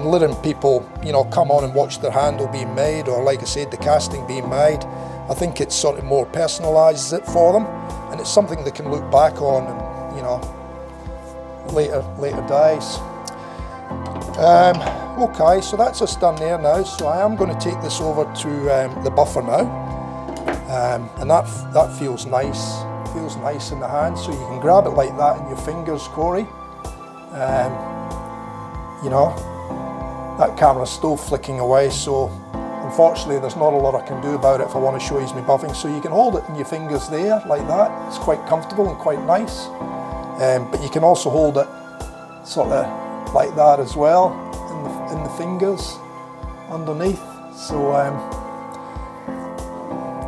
letting people, you know, come on and watch their handle being made, or like I said, the casting being made. I think it sort of more personalises it for them, and it's something they can look back on, and you know, later days. Okay, so that's us done there now. So I am going to take this over to the buffer now, and that feels nice. Feels nice in the hand. So you can grab it like that in your fingers, Corey. You know, that camera's still flicking away. So unfortunately, there's not a lot I can do about it if I want to show you my buffing. So you can hold it in your fingers there like that. It's quite comfortable and quite nice. But you can also hold it sort of like that as well in the fingers underneath. So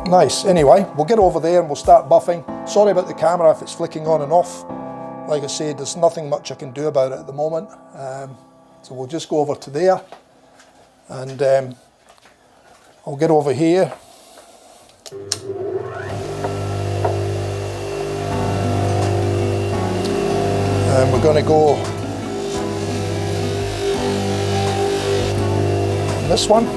nice. Anyway, we'll get over there and we'll start buffing. Sorry about the camera if it's flicking on and off. Like I said, there's nothing much I can do about it at the moment. So we'll just go over to there, and I'll get over here. And we're going to go on this one.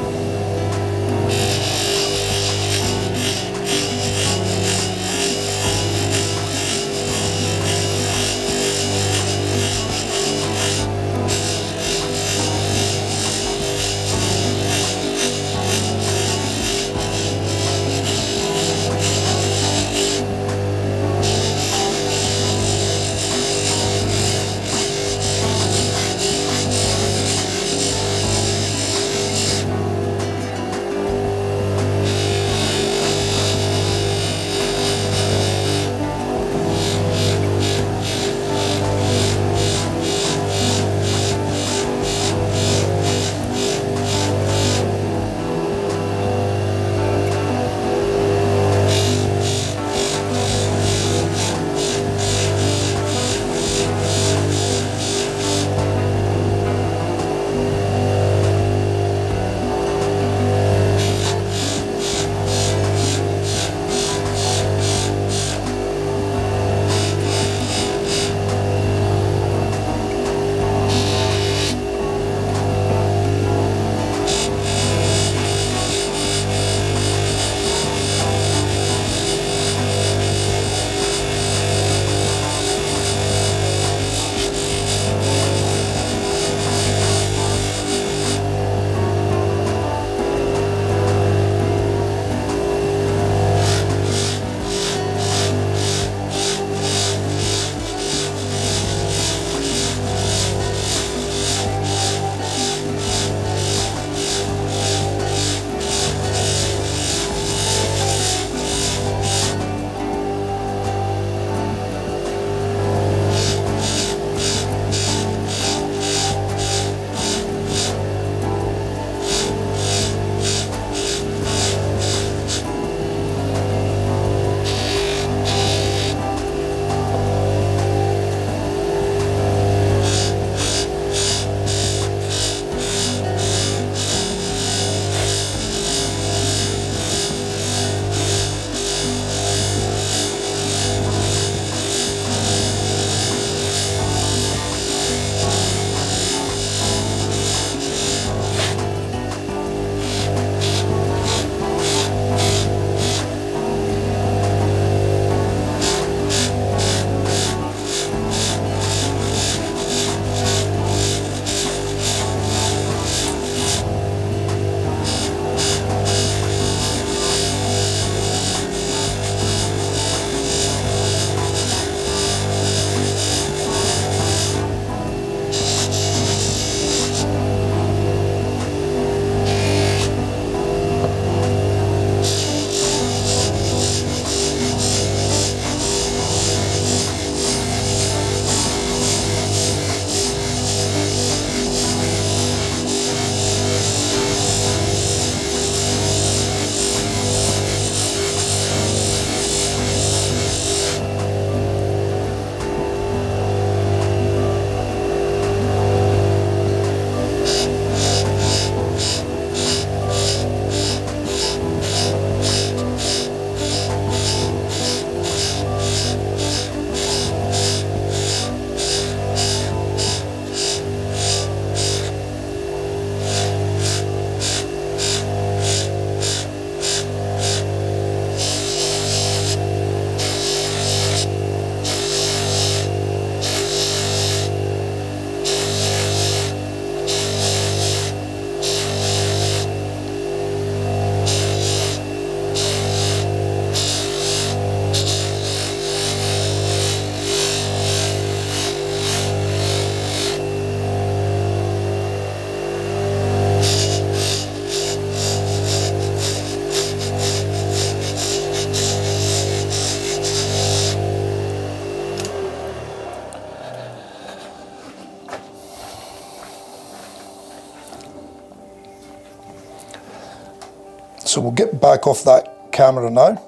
So we'll get back off that camera now,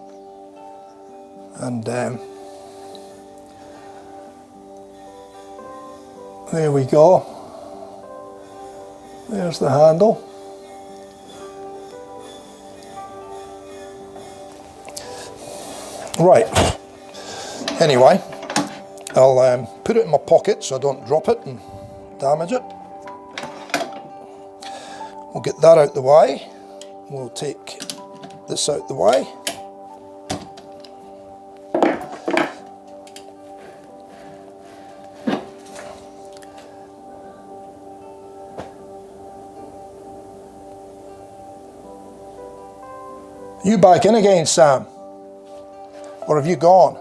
and there we go. There's the handle. Right, anyway, I'll put it in my pocket so I don't drop it and damage it. We'll get that out the way. We'll take this out the way. You back in again, Sam? Or have you gone?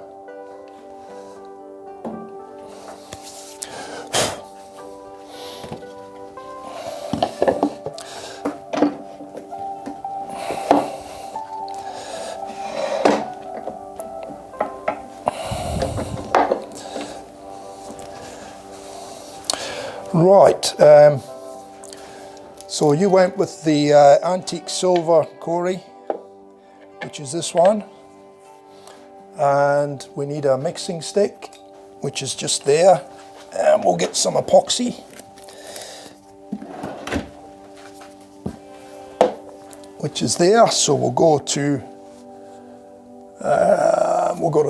Right, so you went with the antique silver Corey, which is this one, and we need a mixing stick, which is just there, and we'll get some epoxy. Which is there, so we'll go to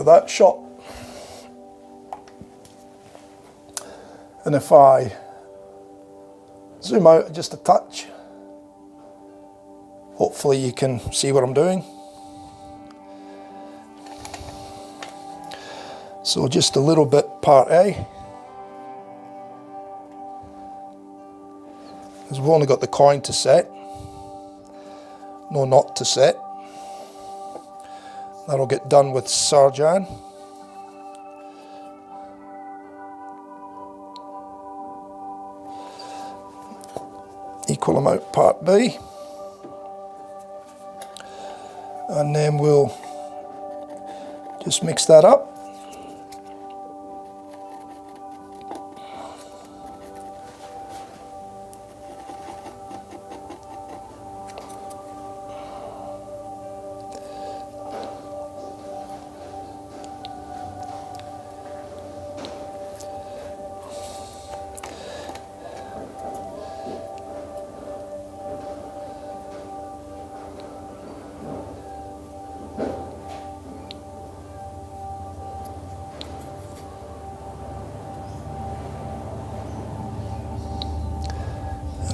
that shop, and if I zoom out just a touch, hopefully you can see what I'm doing. So just a little bit part A, because we've only got the coin to set, no knot to set. That'll get done with Sarjan. Equal amount part B, and then we'll just mix that up.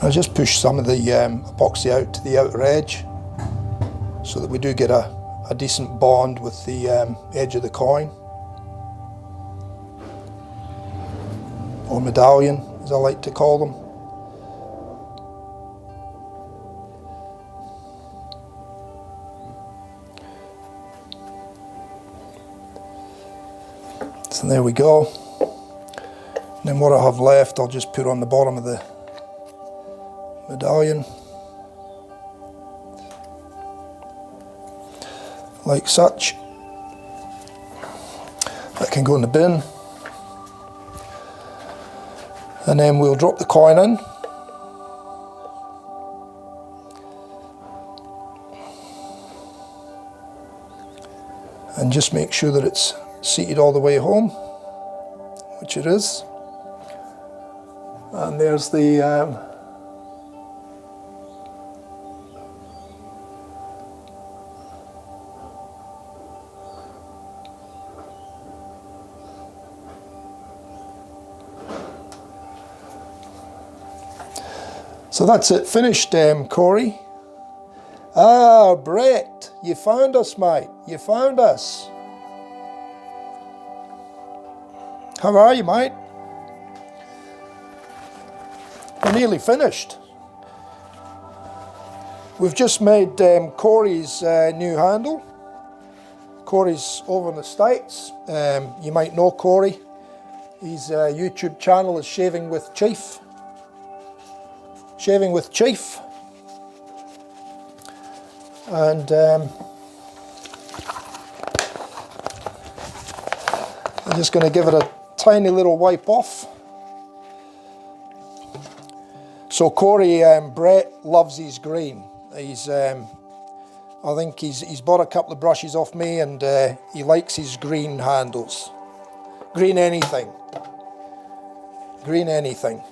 I'll just push some of the epoxy out to the outer edge so that we do get a decent bond with the edge of the coin, or medallion as I like to call them. So there we go. And then what I have left I'll just put on the bottom of the medallion, like such. That can go in the bin, and then we'll drop the coin in, and just make sure that it's seated all the way home, which it is. And there's the so that's it finished, Corey. Ah, Brett, you found us, mate. You found us. How are you, mate? We're nearly finished. We've just made Corey's new handle. Corey's over in the States. You might know Corey. His YouTube channel is Shaving with Chief. Shaving with Chief, and I'm just going to give it a tiny little wipe off. So Corey, Brett loves his green. He's I think he's bought a couple of brushes off me, and he likes his green handles. Green anything. Green anything.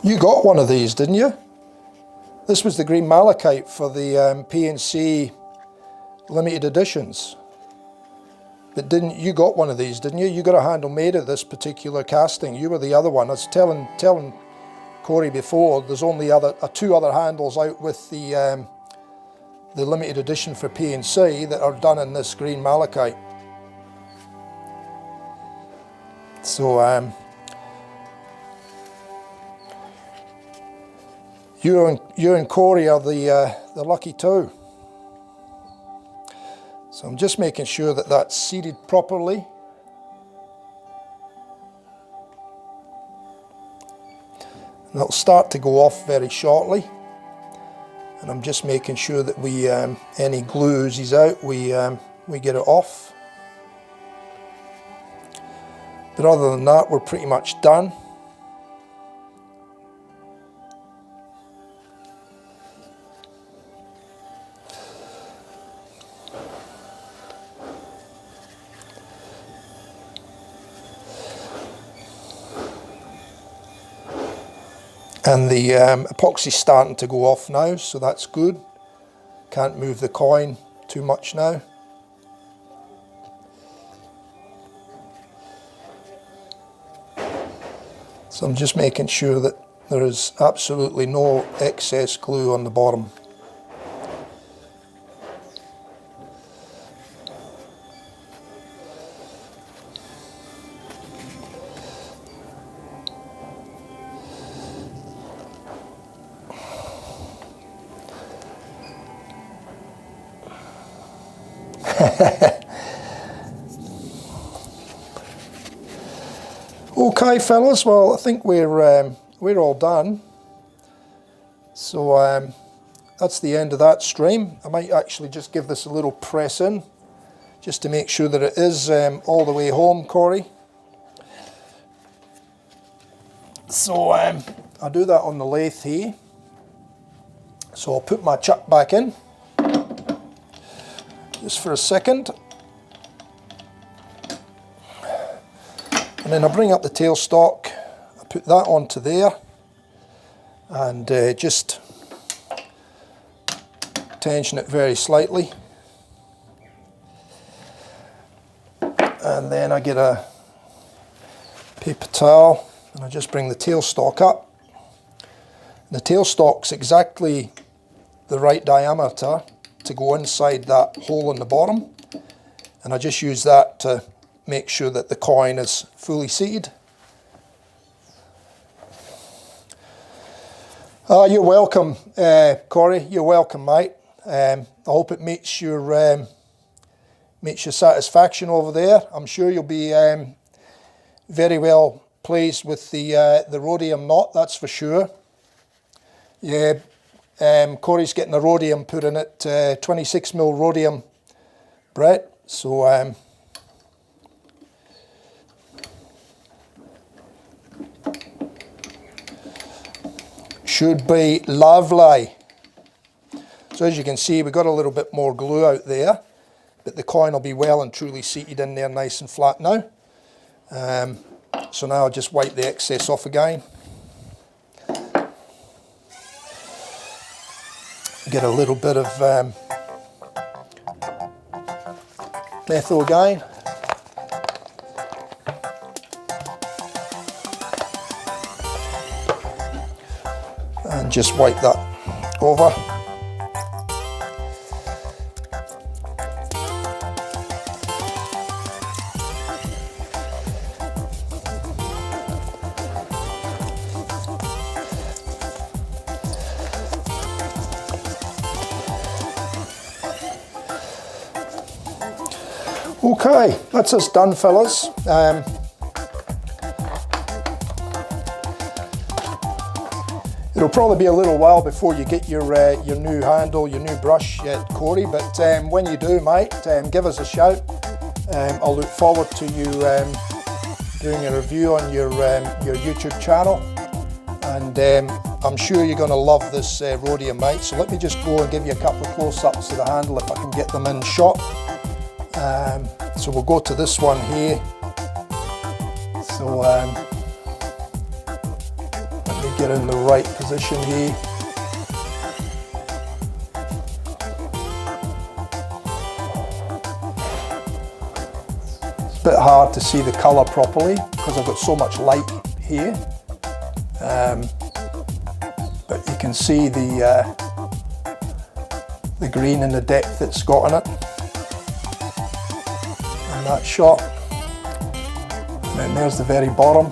You got one of these, didn't you? This was the green malachite for the P&C limited editions. But you got one of these, didn't you? You got a handle made of this particular casting. You were the other one. I was telling Corey before, there's only two other handles out with the limited edition for P&C that are done in this green malachite. So you and Corey are the lucky two. So I'm just making sure that that's seated properly. And it'll start to go off very shortly. And I'm just making sure that we any glue oozes out, we get it off. But other than that, we're pretty much done. And the epoxy's starting to go off now, so that's good. Can't move the coin too much now. So I'm just making sure that there is absolutely no excess glue on the bottom. Okay, fellas. Well, I think we're all done. So that's the end of that stream. I might actually just give this a little press in, just to make sure that it is all the way home, Corey. So I'll do that on the lathe here. So I'll put my chuck back in, just for a second. And then I bring up the tailstock, I put that onto there, and just tension it very slightly. And then I get a paper towel and I just bring the tailstock up. The tailstock's exactly the right diameter to go inside that hole in the bottom, and I just use that to make sure that the coin is fully seated. You're welcome, Corey. You're welcome, mate. I hope it meets your satisfaction over there. I'm sure you'll be very well pleased with the rhodium knot, that's for sure. Yeah, Corey's getting a rhodium put in it, 26mm rhodium, Brett. So should be lovely. So as you can see, we've got a little bit more glue out there, but the coin will be well and truly seated in there nice and flat now. So now I'll just wipe the excess off again. Get a little bit of methyl again. And just wipe that over. Okay, that's us done, fellas. It'll probably be a little while before you get your new handle, your new brush yet, Corey, but when you do, mate, give us a shout. I'll look forward to you doing a review on your YouTube channel, and I'm sure you're going to love this Rhodium, mate. So let me just go and give you a couple of close-ups of the handle if I can get them in shot. So we'll go to this one here. So let me get in the right position here. It's a bit hard to see the colour properly because I've got so much light here, but you can see the green and the depth it's got in it in that shot. And then there's the very bottom.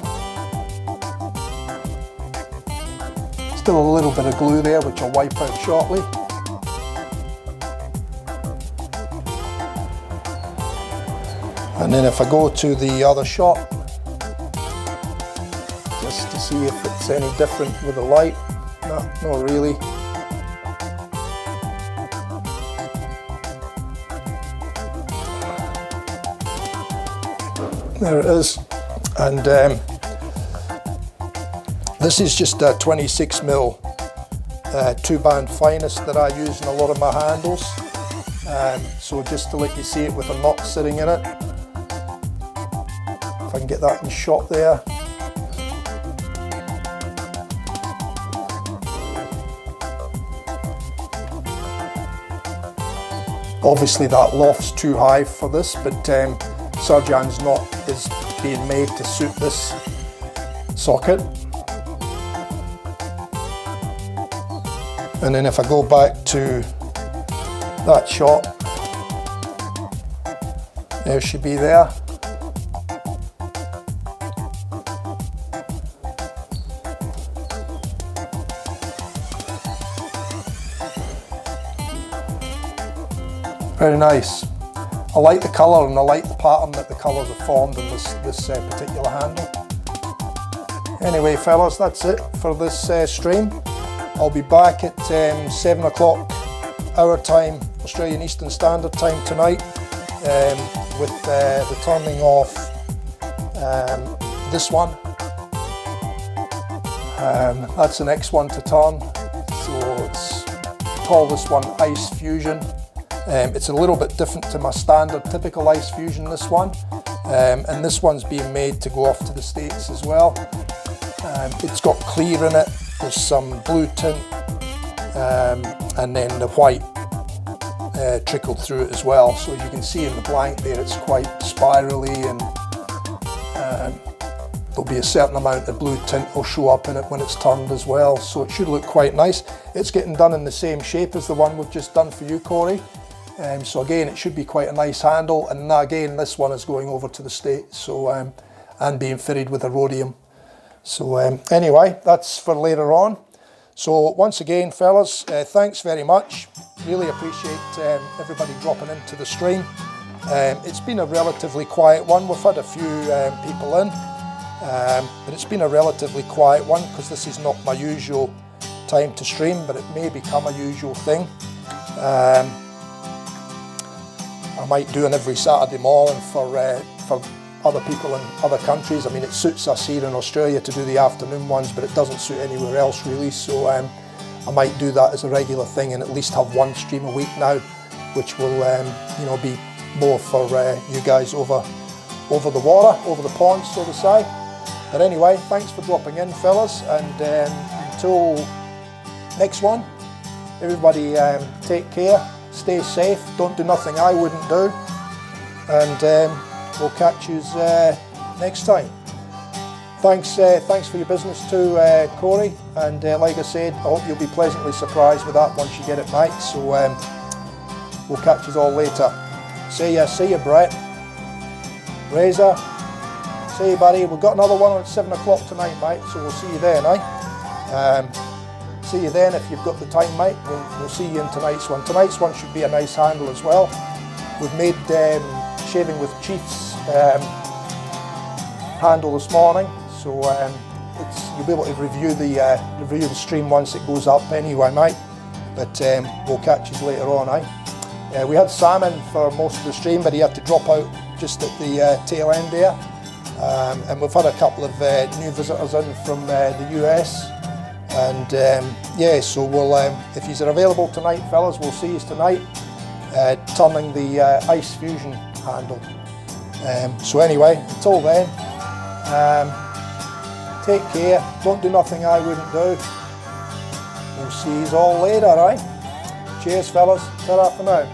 Still a little bit of glue there, which I'll wipe out shortly. And then if I go to the other shot, just to see if it's any different with the light. No, not really. There it is. And this is just a 26mm 2-band finest that I use in a lot of my handles. So just to let you see it with a knot sitting in it. If I can get that in shot there. Obviously that loft's too high for this, but Surgeon's knot is being made to suit this socket. And then if I go back to that shot, there should be there. Very nice. I like the colour and I like the pattern that the colours have formed in this particular handle. Anyway, fellas, that's it for this stream. I'll be back at 7 o'clock our time, Australian Eastern Standard Time tonight, with the turning off this one. That's the next one to turn. So let's call this one Ice Fusion. It's a little bit different to my standard typical Ice Fusion, this one. And this one's being made to go off to the States as well. It's got clear in it, there's some blue tint, and then the white trickled through it as well. So as you can see in the blank there, it's quite spirally, and there'll be a certain amount of blue tint will show up in it when it's turned as well. So it should look quite nice. It's getting done in the same shape as the one we've just done for you, Corey. So again, it should be quite a nice handle, and again, this one is going over to the States, so and being fitted with a Rhodium. So anyway, that's for later on. So once again, fellas, thanks very much. Really appreciate everybody dropping into the stream. It's been a relatively quiet one. We've had a few people in, but it's been a relatively quiet one because this is not my usual time to stream, but it may become a usual thing. I might do an every Saturday morning for other people in other countries. I mean, it suits us here in Australia to do the afternoon ones, but it doesn't suit anywhere else really. So I might do that as a regular thing and at least have one stream a week now, which will you know, be more for you guys over the water, over the pond, so to say. But anyway, thanks for dropping in, fellas, and until next one, everybody take care. Stay safe, don't do nothing I wouldn't do, and we'll catch you next time. Thanks for your business too, Corey, and like I said, I hope you'll be pleasantly surprised with that once you get it, mate. So we'll catch you all later. See ya, Brett. Razor, see you, buddy. We've got another one at 7 o'clock tonight, mate, so we'll see you then, eh? See you then if you've got the time, mate. We'll see you in tonight's one. Tonight's one should be a nice handle as well. We've made Shaving with Chief's handle this morning, so you'll be able to review the stream once it goes up anyway, mate. But we'll catch you later on, we had Simon for most of the stream, but he had to drop out just at the tail end there. And we've had a couple of new visitors in from the US, and yeah, so we'll if you're available tonight, fellas, we'll see you tonight turning the ice fusion handle. So anyway, until then, take care, don't do nothing I wouldn't do. We'll see you all later, Cheers, fellas, ta-ra for now.